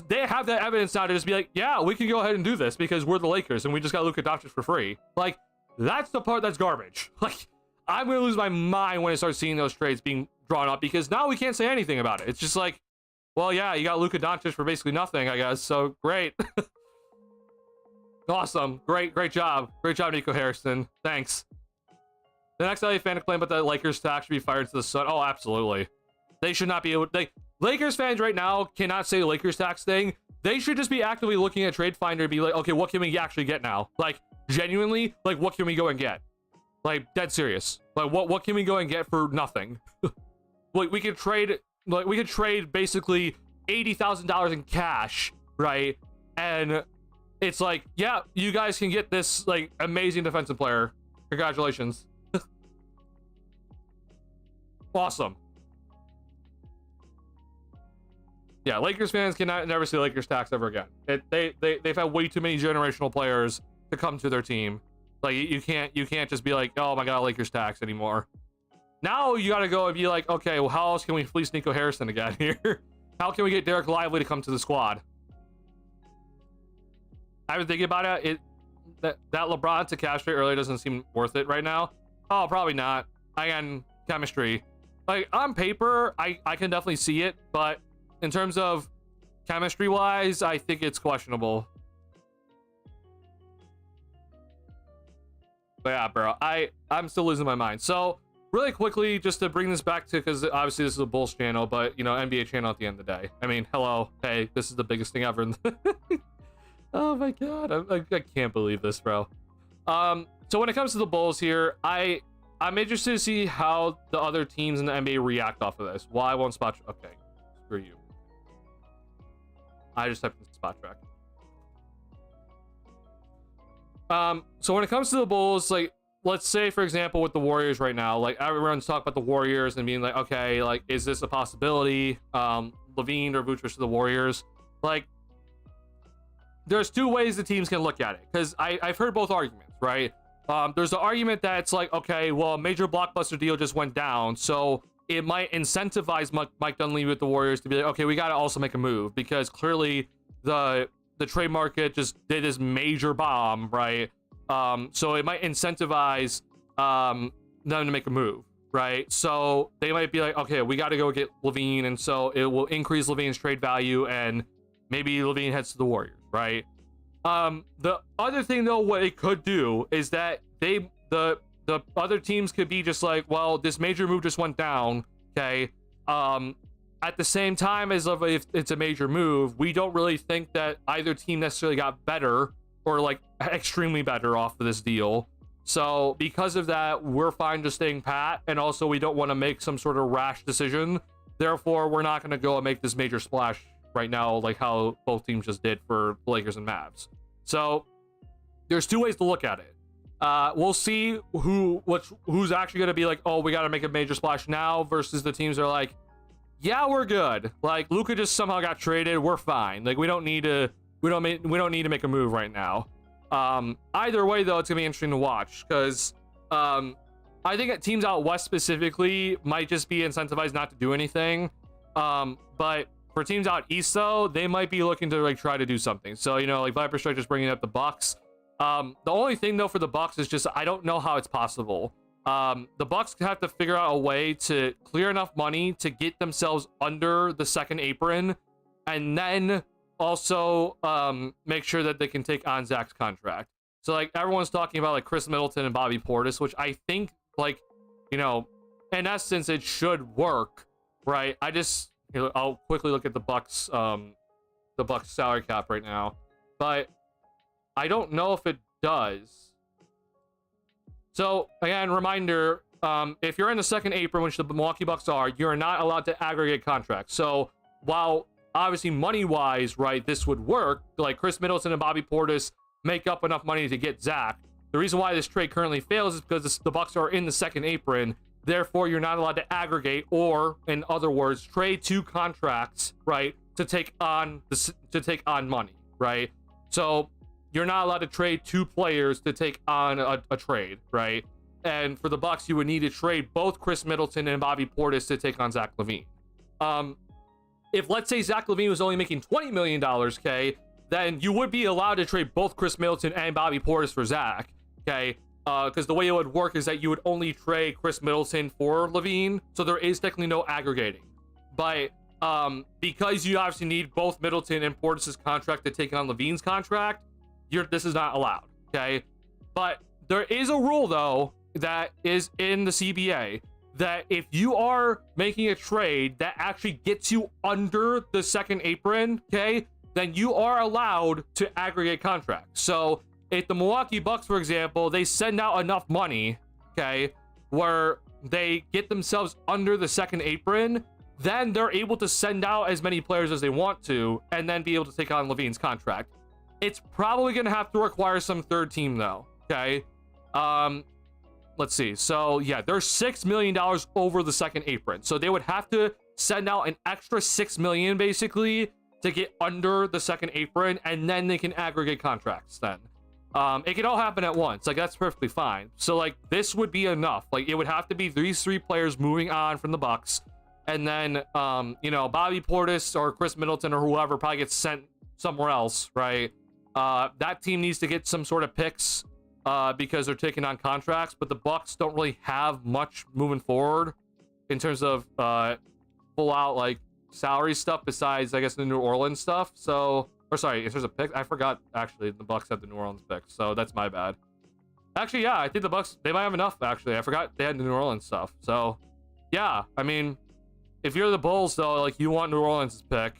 they have that evidence now to just be like, yeah, we can go ahead and do this because we're the Lakers and we just got Luka Doncic for free. Like, that's the part that's garbage. Like, I'm gonna lose my mind when I start seeing those trades being drawn up because now we can't say anything about it. It's just like, well, yeah, you got Luka Doncic for basically nothing, I guess. So great. Awesome. Great job. Great job, Nico Harrison. Thanks. The next LA fan to claim about the Lakers tax should be fired to the sun. Oh, absolutely. They should not be able to. Lakers fans right now cannot say the Lakers tax thing. They should just be actively looking at Trade Finder and be like, okay, what can we actually get now? Like, genuinely, like, what can we go and get? Like, dead serious. Like, what can we go and get for nothing? Like, we could trade basically $80,000 in cash, right? And it's like, yeah, you guys can get this, like, amazing defensive player. Congratulations. Awesome. Yeah, Lakers fans cannot never see Lakers tax ever again. They've had way too many generational players to come to their team. Like, you can't just be like, oh my God, Lakers tax anymore. Now you gotta go and be like, okay, well, how else can we fleece Nico Harrison again here? How can we get Derek Lively to come to the squad? I've been thinking about it. That LeBron to cash trade earlier doesn't seem worth it right now. Oh, probably not. Again, chemistry. Like, on paper, I can definitely see it, but in terms of chemistry wise, I think it's questionable. But yeah, bro, I'm still losing my mind. So really quickly, just to bring this back to, because obviously this is a Bulls channel, but, you know, NBA channel at the end of the day. I mean, hello, hey, this is the biggest thing ever. Oh my God, I can't believe this, bro. So when it comes to the Bulls here, I'm interested to see how the other teams in the NBA react off of this. Why won't spot? Okay, screw you. I just typed in spot track. So when it comes to the Bulls, like, let's say, for example, with the Warriors right now, like, everyone's talking about the Warriors and being like, okay, like, is this a possibility? Levine or Vucevic to the Warriors. Like, there's two ways the teams can look at it, because I've heard both arguments, right? There's the argument that it's like, okay, well, a major blockbuster deal just went down, so it might incentivize Mike Dunleavy with the Warriors to be like, okay, we got to also make a move, because clearly the trade market just did this major bomb, right? So it might incentivize them to make a move, right? So they might be like, okay, we got to go get Levine, and so it will increase Levine's trade value, and maybe Levine heads to the Warriors, right? The other thing, though, what it could do is that the other teams could be just like, well, this major move just went down, okay? At the same time as if it's a major move, we don't really think that either team necessarily got better or, like, extremely better off of this deal. So because of that, we're fine just staying pat, and also we don't want to make some sort of rash decision. Therefore, we're not going to go and make this major splash right now, like how both teams just did for the Lakers and Mavs. So there's two ways to look at it. We'll see who's actually going to be like, oh, we got to make a major splash now, versus the teams that are like, yeah, we're good. Like Luka just somehow got traded, we're fine. Like we don't need to make a move right now. Either way, though, it's gonna be interesting to watch, because I think teams out west specifically might just be incentivized not to do anything. But for teams out east, though, they might be looking to like try to do something. So, you know, like Viper Strike just bringing up the Bucks. The only thing though for the Bucks is just I don't know how it's possible. The Bucks have to figure out a way to clear enough money to get themselves under the second apron, and then also make sure that they can take on Zach's contract. So like everyone's talking about like Chris Middleton and Bobby Portis, which I think, like, you know, in essence it should work, right? I'll quickly look at the Bucks salary cap right now, but I don't know if it does. So again, reminder, if you're in the second apron, which the Milwaukee Bucks are, you're not allowed to aggregate contracts. So while obviously money-wise, right, this would work, like Chris Middleton and Bobby Portis make up enough money to get Zach. The reason why this trade currently fails is because the Bucks are in the second apron. Therefore, you're not allowed to aggregate, or in other words, trade two contracts, right, to take on money, right? So you're not allowed to trade two players to take on a trade, right? And for the Bucks, you would need to trade both Chris Middleton and Bobby Portis to take on Zach LaVine. If let's say Zach LaVine was only making $20 million, okay, then you would be allowed to trade both Chris Middleton and Bobby Portis for Zach, okay? Because the way it would work is that you would only trade Chris Middleton for LaVine, so there is technically no aggregating. But because you obviously need both Middleton and Portis' contract to take on LaVine's contract, this is not allowed, okay? But there is a rule, though, that is in the CBA, that if you are making a trade that actually gets you under the second apron, okay, then you are allowed to aggregate contracts. So if the Milwaukee Bucks, for example, they send out enough money, okay, where they get themselves under the second apron, then they're able to send out as many players as they want to, and then be able to take on LaVine's contract. It's probably going to have to require some third team, though, okay? Let's see. So, yeah, there's $6 million over the second apron. So they would have to send out an extra $6 million, basically, to get under the second apron, and then they can aggregate contracts then. It can all happen at once. Like, that's perfectly fine. So, like, this would be enough. Like, it would have to be these three players moving on from the Bucks, and then, you know, Bobby Portis or Chris Middleton or whoever probably gets sent somewhere else, right? That team needs to get some sort of picks because they're taking on contracts, but the Bucks don't really have much moving forward in terms of full out like salary stuff besides, I guess, the New Orleans stuff. So, or sorry, in terms of picks, I forgot actually the Bucks had the New Orleans picks, so that's my bad. Actually, yeah, I think the Bucks, they might have enough. Actually, I forgot they had the New Orleans stuff. So, yeah, I mean, if you're the Bulls, though, like you want New Orleans' pick.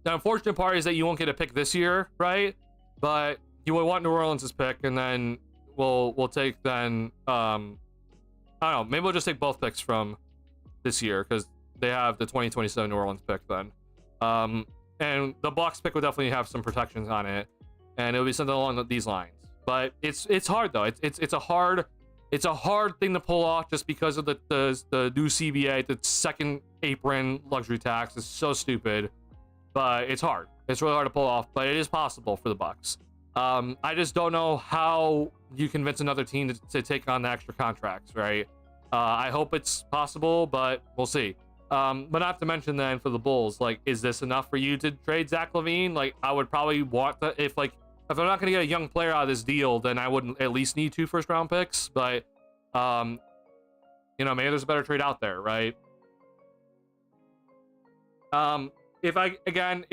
The unfortunate part is that you won't get a pick this year, right? But you would want New Orleans' pick, and then we'll take then I don't know, maybe we'll just take both picks from this year because they have the 2027 New Orleans pick then. And the Bucks pick would definitely have some protections on it, and it would be something along these lines. But it's hard though. It's a hard thing to pull off just because of the new CBA, the second apron luxury tax is so stupid. But it's hard. It's really hard to pull off, but it is possible for the Bucks. I just don't know how you convince another team to take on the extra contracts, right? I hope it's possible, but we'll see. But not to mention then for the Bulls, like, is this enough for you to trade Zach LaVine? Like, I would probably want to, if I'm not going to get a young player out of this deal, then I would at least need 2 first-round picks. But, you know, maybe there's a better trade out there, right? If I had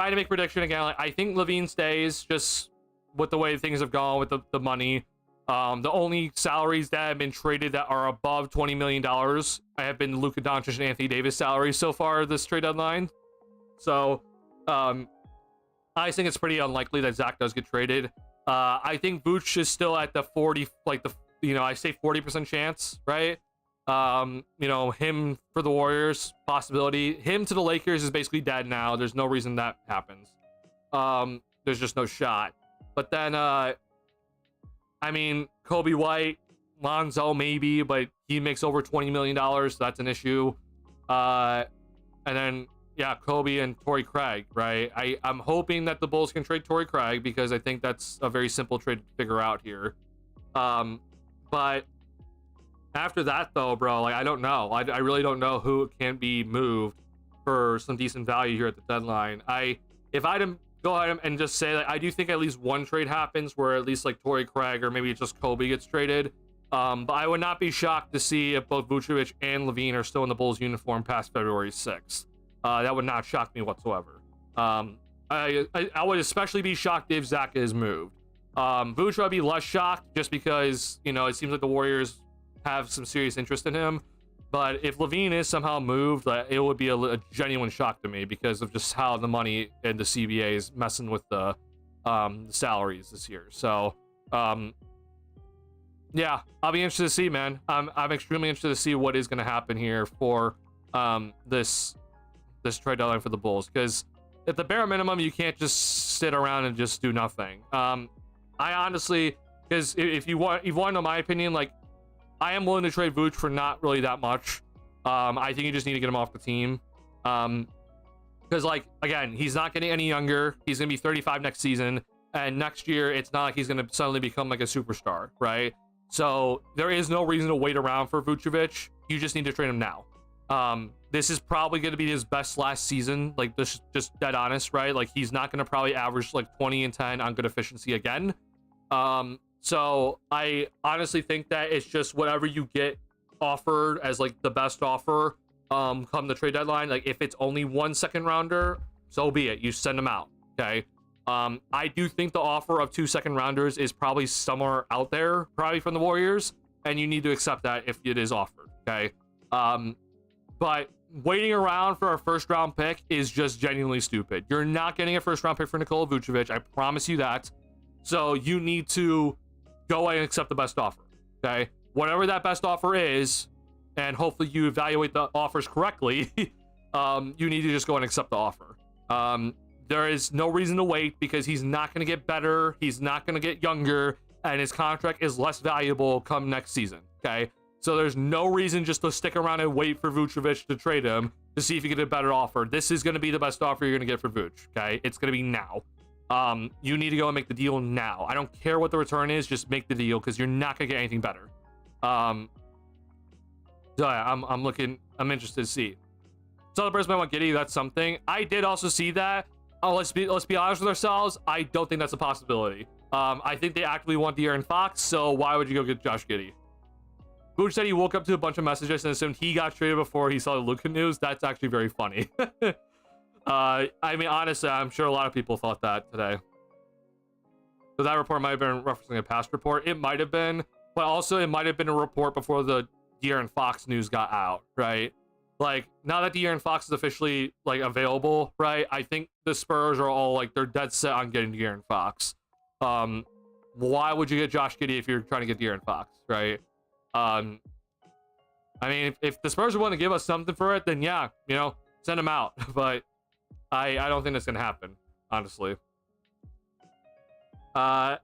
to make a prediction again, like, I think LaVine stays just with the way things have gone with the money. The only salaries that have been traded that are above $20 million have been Luka Doncic and Anthony Davis salaries so far this trade deadline. So, I think it's pretty unlikely that Zach does get traded. I think Vooch is still at the 40, like I say 40% chance, right? Him for the Warriors, possibility. Him to the Lakers is basically dead now. There's no reason that happens. There's just no shot. But then, Kobe White, Lonzo maybe, but he makes over $20 million, so that's an issue. And then, yeah, Kobe and Torrey Craig, right? I'm hoping that the Bulls can trade Torrey Craig because I think that's a very simple trade to figure out here. But after that, though, bro, like, I don't know. I really don't know who can be moved for some decent value here at the deadline. If I had go ahead and just say that I do think at least one trade happens where at least like Torrey Craig or maybe just Kobe gets traded. But I would not be shocked to see if both Vucevic and Levine are still in the Bulls uniform past February 6th. That would not shock me whatsoever. I would especially be shocked if Zach is moved. Vucevic would be less shocked just because, it seems like the Warriors have some serious interest in him. But if Levine is somehow moved, it would be a genuine shock to me because of just how the money and the CBA is messing with the salaries this year. So, yeah, I'll be interested to see, man. I'm extremely interested to see what is going to happen here for this trade deadline for the Bulls. Because at the bare minimum, you can't just sit around and just do nothing. I honestly, because if you want to know my opinion, like, I am willing to trade Vooch for not really that much. I think you just need to get him off the team. Because, like, again, he's not getting any younger. He's going to be 35 next season. And next year, it's not like he's going to suddenly become, like, a superstar, right? So there is no reason to wait around for Vucevic. You just need to trade him now. This is probably going to be his best last season. Like, this just dead honest, right? Like, he's not going to probably average, like, 20 and 10 on good efficiency again. So I honestly think that it's just whatever you get offered as like the best offer come the trade deadline. Like if it's only 1 second rounder, so be it. You send them out. Okay. I do think the offer of 2 second rounders is probably somewhere out there, probably from the Warriors, and you need to accept that if it is offered. Okay. But waiting around for a first round pick is just genuinely stupid. You're not getting a first round pick for Nikola Vucevic. I promise you that. So you need to go ahead and accept the best offer, okay? Whatever that best offer is, and hopefully you evaluate the offers correctly, you need to just go and accept the offer. There is no reason to wait because he's not going to get better, he's not going to get younger, and his contract is less valuable come next season, okay? So there's no reason just to stick around and wait for Vucevic to trade him to see if you get a better offer. This is going to be the best offer you're going to get for Vuce, okay? It's going to be now. You need to go and make the deal now. I don't care what the return is, just make the deal because you're not gonna get anything better. So yeah, I'm interested to see. So the person might want Giddey, that's something. I did also see that. Let's be honest with ourselves. I don't think that's a possibility. I think they actively want De'Aaron Fox, so why would you go get Josh Giddey? Vooch said he woke up to a bunch of messages and assumed he got traded before he saw the Luka news. That's actually very funny. Honestly, I'm sure a lot of people thought that today. So that report might have been referencing a past report. It might have been, but also it might have been a report before the De'Aaron Fox news got out, right? Like, now that De'Aaron Fox is officially, like, available, right? I think the Spurs are all, like, they're dead set on getting De'Aaron Fox. Why would you get Josh Giddey if you're trying to get De'Aaron Fox, right? If the Spurs want to give us something for it, then yeah, send him out. But I don't think that's gonna happen, honestly. I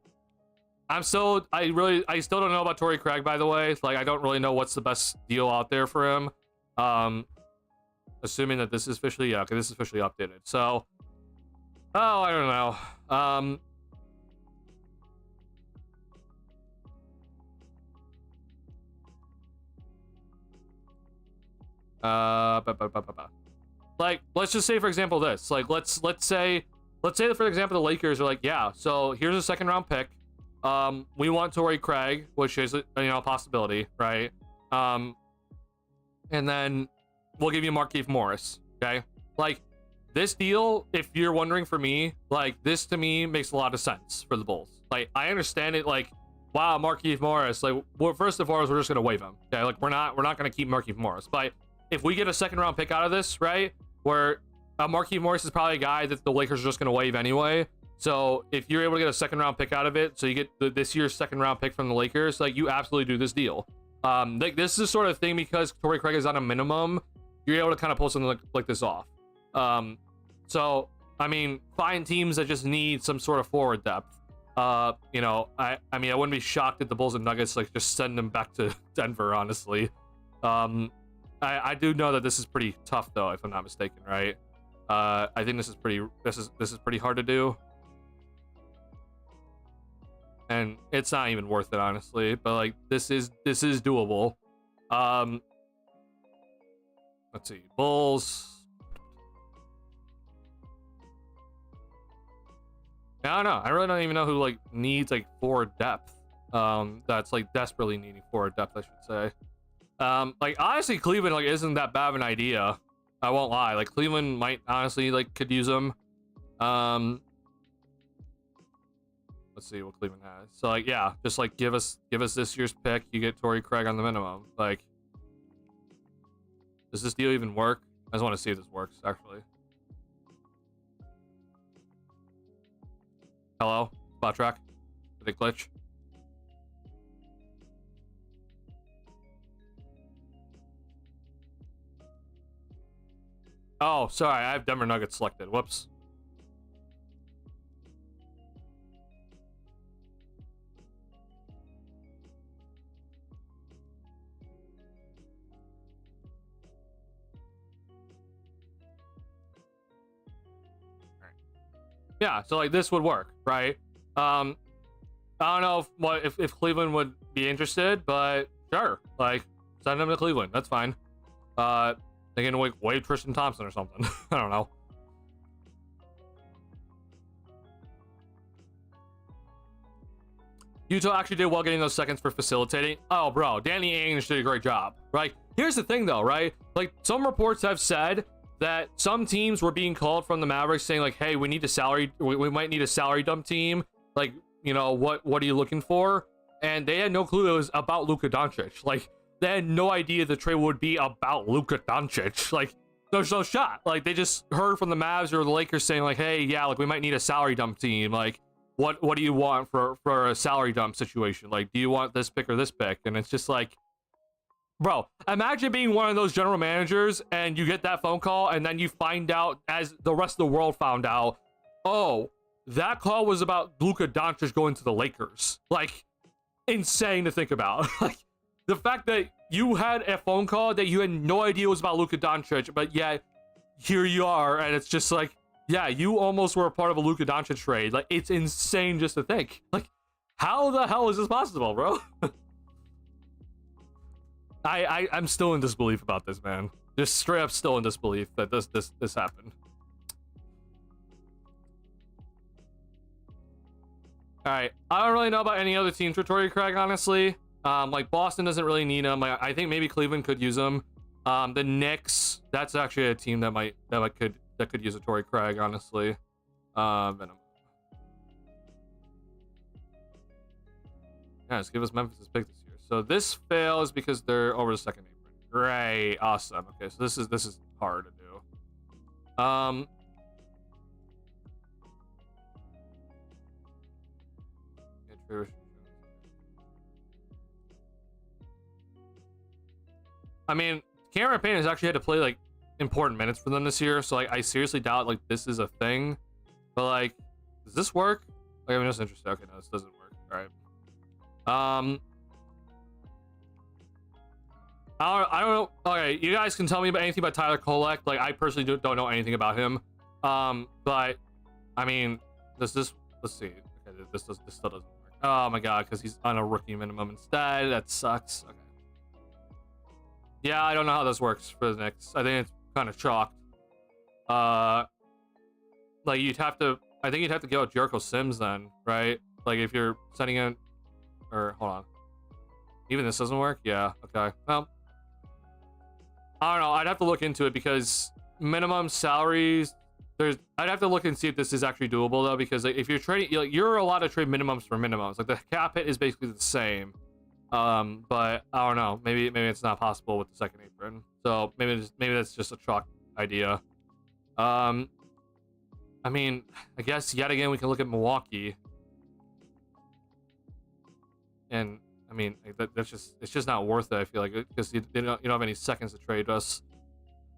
still don't know about Torrey Craig, by the way. Like, I don't really know what's the best deal out there for him. Assuming that this is officially, yeah, okay, this is officially updated. So, I don't know. Like, let's just say, for example, this. Like, let's say that, for example, the Lakers are like, yeah, so here's a second round pick. We want Torrey Craig, which is a possibility, right? And then we'll give you Markieff Morris, okay? Like, this deal, if you're wondering for me, like, this to me makes a lot of sense for the Bulls. Like, I understand it, like, wow, Markieff Morris, like, well, first and foremost, we're just gonna waive him, okay? Like, we're not gonna keep Markieff Morris, but if we get a second round pick out of this, right, where Markieff Morris is probably a guy that the Lakers are just going to waive anyway. So if you're able to get a second round pick out of it, so you get this year's second round pick from the Lakers, like you absolutely do this deal. Like this is the sort of thing, because Torrey Craig is on a minimum, you're able to kind of pull something like this off. So I mean, find teams that just need some sort of forward depth. You know, I mean, I wouldn't be shocked if the Bulls and Nuggets like just send them back to Denver, honestly. I do know that this is pretty tough though, if I'm not mistaken, right? I think this is pretty hard to do. And it's not even worth it, honestly, but like this is doable. Let's see, Bulls. I don't know. I really don't even know who like needs like forward depth. That's like desperately needing forward depth, I should say. Like honestly, Cleveland like isn't that bad of an idea. I won't lie. Like Cleveland might honestly like could use them. Let's see what Cleveland has. So like yeah, just like give us this year's pick. You get Torrey Craig on the minimum. Like, does this deal even work? I just want to see if this works actually. Hello, spot track. Did it glitch? Oh, sorry, I have Denver Nuggets selected. Whoops. Yeah, so like this would work, right? I don't know if Cleveland would be interested, but sure, like send them to Cleveland. That's fine. They can like waive Tristan Thompson or something. I don't know. Utah actually did well getting those seconds for facilitating. Oh, bro, Danny Ainge did a great job, right? Here's the thing, though, right? Like some reports have said that some teams were being called from the Mavericks saying like, hey, we need we might need a salary dump team. Like, you know, what are you looking for? And they had no clue it was about Luka Doncic. Like, they had no idea the trade would be about Luka Doncic. Like, there's no shot. Like, they just heard from the Mavs or the Lakers saying like, hey, yeah, like we might need a salary dump team. Like, what do you want for a salary dump situation? Like, do you want this pick or this pick? And it's just like, bro, imagine being one of those general managers and you get that phone call and then you find out, as the rest of the world found out, oh, that call was about Luka Doncic going to the Lakers. Like, insane to think about. Like, the fact that you had a phone call that you had no idea was about Luka Doncic, but yet here you are, and it's just like, yeah, you almost were a part of a Luka Doncic trade. Like, it's insane just to think. Like, how the hell is this possible, bro? I'm still in disbelief about this, man. Just straight up still in disbelief that this happened. All right, I don't really know about any other teams for Torrey Craig, honestly. Like Boston doesn't really need him. I think maybe Cleveland could use him. The Knicks, that's actually a team that could use a Torrey Craig, honestly. Venom. Yeah, just give us Memphis' pick this year. So this fails because they're over the second apron. Great, awesome. Okay, so this is hard to do. I mean, Cameron Payne has actually had to play like important minutes for them this year, so like I seriously doubt like this is a thing. But like, does this work? Like, I'm just interested. Okay, no, this doesn't work. All right. I don't know. Okay, you guys can tell me about anything about Tyler Kolek. Like, I personally don't know anything about him. But I mean, let's see. Okay, this still doesn't work. Oh my god, because he's on a rookie minimum instead. That sucks. Okay. Yeah, I don't know how this works for the Knicks. I think it's kind of chalked. Like I think you'd have to go with Jericho Sims then, right? Like if you're sending in, or hold on. Even this doesn't work? Yeah, okay. Well, I don't know. I'd have to look into it because minimum salaries, I'd have to look and see if this is actually doable though, because like, if you're trading, you're allowed to trade minimums for minimums. Like the cap hit is basically the same. But I don't know. Maybe it's not possible with the second apron. So maybe that's just a chalk idea. I mean, I guess yet again we can look at Milwaukee. And I mean, that's just, it's just not worth it, I feel like, because you don't have any seconds to trade us.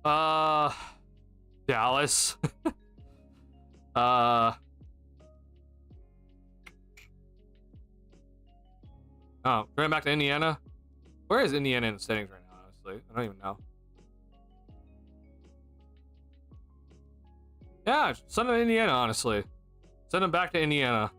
Dallas. Oh, going back to Indiana. Where is Indiana in the standings right now, honestly? I don't even know. Yeah, send them to Indiana, honestly. Send them back to Indiana.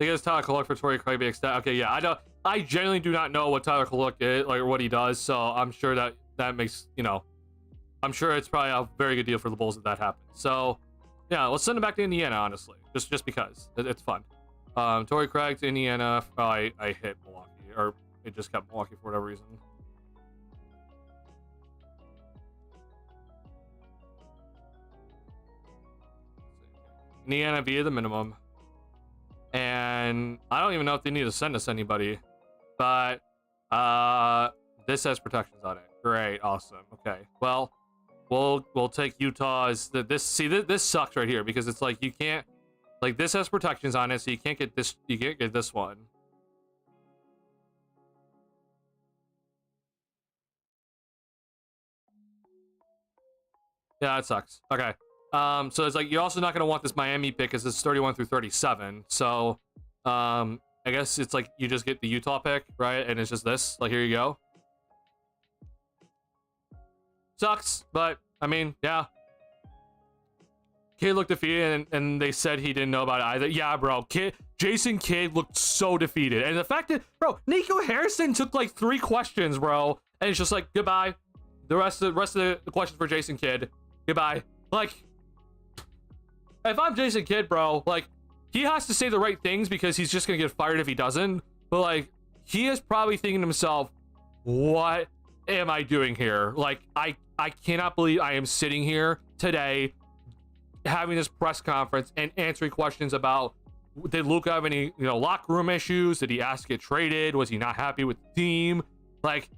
I guess Tyler Kolek for Torrey Craig be extended. Okay, yeah, I genuinely do not know what Tyler Kolek is, like, what he does, so I'm sure that makes, you know, I'm sure it's probably a very good deal for the Bulls if that happens. So, yeah, let's send him back to Indiana, honestly. Just because. It's fun. Torrey Craig to Indiana. Oh, I hit Milwaukee. Or it just kept Milwaukee for whatever reason. Indiana via the minimum. And I don't even know if they need to send us anybody. But this has protections on it. Great, awesome. Okay. Well, we'll take Utah's this sucks right here because it's like you can't, like, this has protections on it, so you can't get this one. Yeah, that sucks. Okay. So it's like you're also not gonna want this Miami pick because it's 31 through 37. So I guess it's like you just get the Utah pick, right? And it's just this. Like, here you go. Sucks, but I mean, yeah. Kidd looked defeated, and they said he didn't know about it either. Yeah, bro. Jason Kidd looked so defeated, and the fact that, bro, Nico Harrison took like 3 questions, bro, and it's just like goodbye. The rest of the questions for Jason Kidd, goodbye. Like, if I'm Jason Kidd, bro, like, he has to say the right things because he's just gonna get fired if he doesn't. But like, he is probably thinking to himself, what am I doing here? Like, I cannot believe I am sitting here today having this press conference and answering questions about, did Luka have any, you know, locker room issues? Did he ask to get traded? Was he not happy with the team? Like,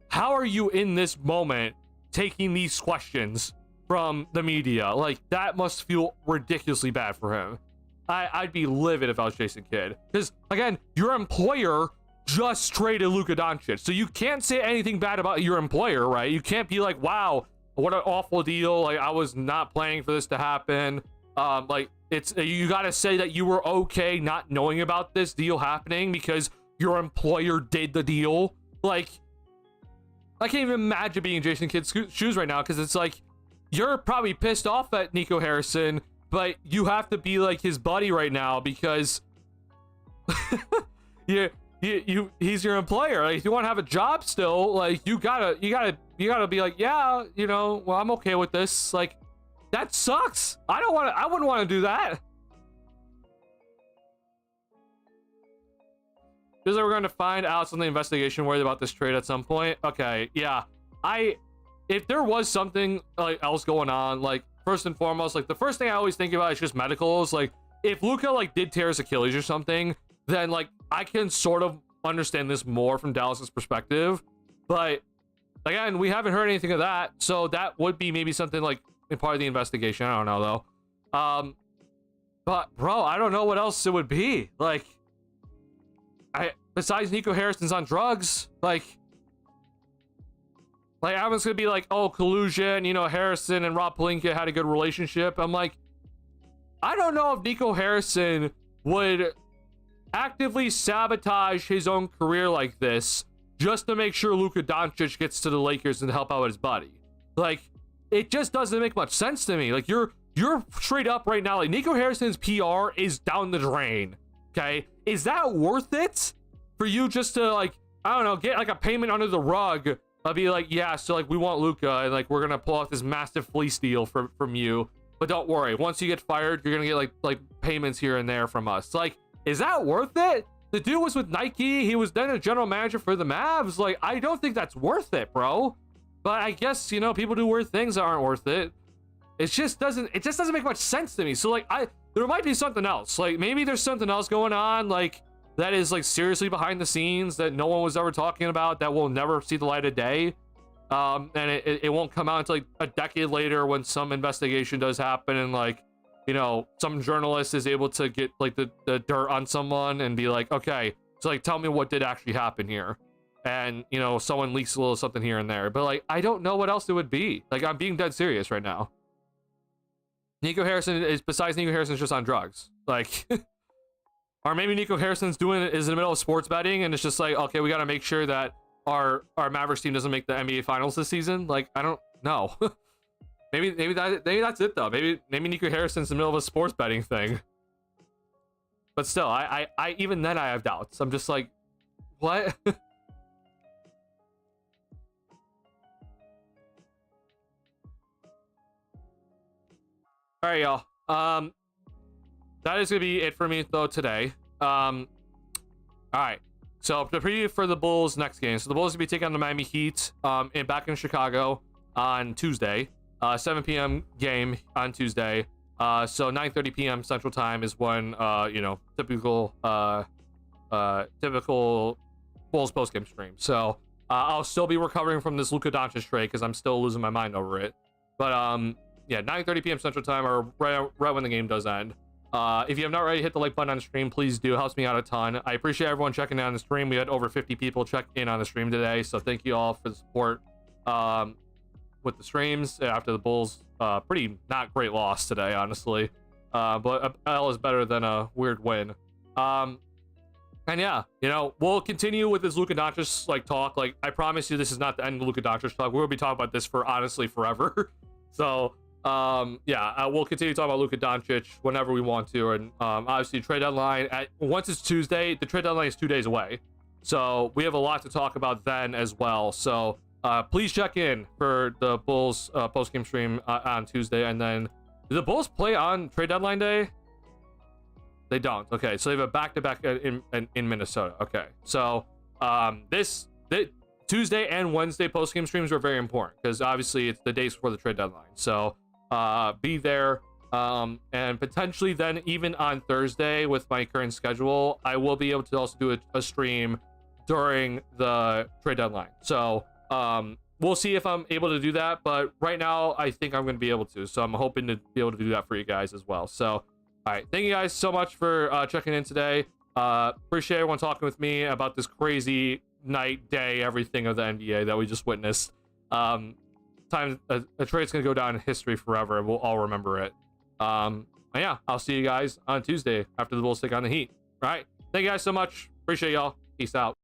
how are you in this moment taking these questions from the media? Like, that must feel ridiculously bad for him. I'd be livid if I was Jason Kidd, because again, your employer just traded Luka Doncic, so you can't say anything bad about your employer, right? You can't be like, wow, what an awful deal, like, I was not planning for this to happen. Like, it's, you gotta say that you were okay not knowing about this deal happening because your employer did the deal. Like, I can't even imagine being in Jason Kidd's shoes right now, because it's like, you're probably pissed off at Nico Harrison, but you have to be like his buddy right now because he's your employer. Like, if you want to have a job still, like, you gotta be like, yeah, you know, well, I'm okay with this. Like, that sucks. I wouldn't want to do that. Because we're going to find out something investigation worried about this trade at some point. Okay, yeah. If there was something like else going on, like, first and foremost, like, the first thing I always think about is just medicals. Like, if Luka, like, did tear his Achilles or something, then, like, I can sort of understand this more from Dallas's perspective. But again, we haven't heard anything of that, so that would be maybe something like in part of the investigation. I don't know though. But bro, I don't know what else it would be. Like, besides Nico Harrison's on drugs, like everyone's gonna be like, oh, collusion, you know, Harrison and Rob Pelinka had a good relationship. I'm like, I don't know if Nico Harrison would actively sabotage his own career like this just to make sure Luka Doncic gets to the Lakers and help out his buddy. Like, it just doesn't make much sense to me. Like, you're straight up right now, like, Nico Harrison's PR is down the drain. Okay, is that worth it for you just to, like, I don't know, get like a payment under the rug? I'll be like, yeah, so like, we want Luka, and like, we're gonna pull off this massive fleece deal from you, but don't worry, once you get fired, you're gonna get like payments here and there from us. Like, is that worth it? The dude was with Nike. He was then a general manager for the Mavs. Like, I don't think that's worth it, bro. But I guess, you know, people do weird things that aren't worth it. It just doesn't make much sense to me. So like, there might be something else. Like, maybe there's something else going on, like, that is like seriously behind the scenes that no one was ever talking about, that will never see the light of day. And it won't come out until like a decade later when some investigation does happen, and like, you know, some journalist is able to get like the dirt on someone and be like, okay, so like tell me what did actually happen here. And, you know, someone leaks a little something here and there. But like, I don't know what else it would be. Like, I'm being dead serious right now. Nico Harrison is, besides Nico Harrison's just on drugs. Like, or maybe Nico Harrison's is in the middle of sports betting and it's just like, okay, we got to make sure that our Mavericks team doesn't make the NBA Finals this season. Like, I don't know. maybe that's it though. Maybe Nico Harrison's in the middle of a sports betting thing. But still, I even then I have doubts. I'm just like, what? All right, y'all. That is gonna be it for me though today. All right. So the preview for the Bulls next game. So the Bulls will be taking on the Miami Heat and back in Chicago on Tuesday. 7 p.m. game on Tuesday. So 9:30 p.m. Central Time is when you know, typical Bulls postgame stream. So I'll still be recovering from this Luka Doncic trade because I'm still losing my mind over it. But yeah, 9:30 p.m. Central Time, or right when the game does end. If you have not already hit the like button on the stream, please do. It helps me out a ton. I appreciate everyone checking in on the stream. We had over 50 people check in on the stream today, so thank you all for the support with the streams after the Bulls pretty not great loss today, honestly. But a L is better than a weird win. And yeah, you know, we'll continue with this Luka Doncic like talk. Like, I promise you, this is not the end of Luka Doncic talk. We'll be talking about this for honestly forever. So yeah, we'll continue talking about Luka Doncic whenever we want to. And obviously, trade deadline once it's Tuesday, the trade deadline is 2 days away, so we have a lot to talk about then as well. So please check in for the Bulls post-game stream on Tuesday. And then, do the Bulls play on trade deadline day? They don't. Okay, so they have a back-to-back in Minnesota. Okay, so this Tuesday and Wednesday post-game streams are very important because obviously it's the days before the trade deadline. So be there, and potentially then even on Thursday with my current schedule, I will be able to also do a stream during the trade deadline. So we'll see if I'm able to do that, but right now I think I'm going to be able to. So I'm hoping to be able to do that for you guys as well. So all right, thank you guys so much for checking in today. Appreciate everyone talking with me about this crazy night, day, everything of the NBA that we just witnessed. A trade's gonna go down in history forever, and we'll all remember it. And yeah, I'll see you guys on Tuesday after the Bulls take on the Heat. All right, thank you guys so much. Appreciate y'all. Peace out.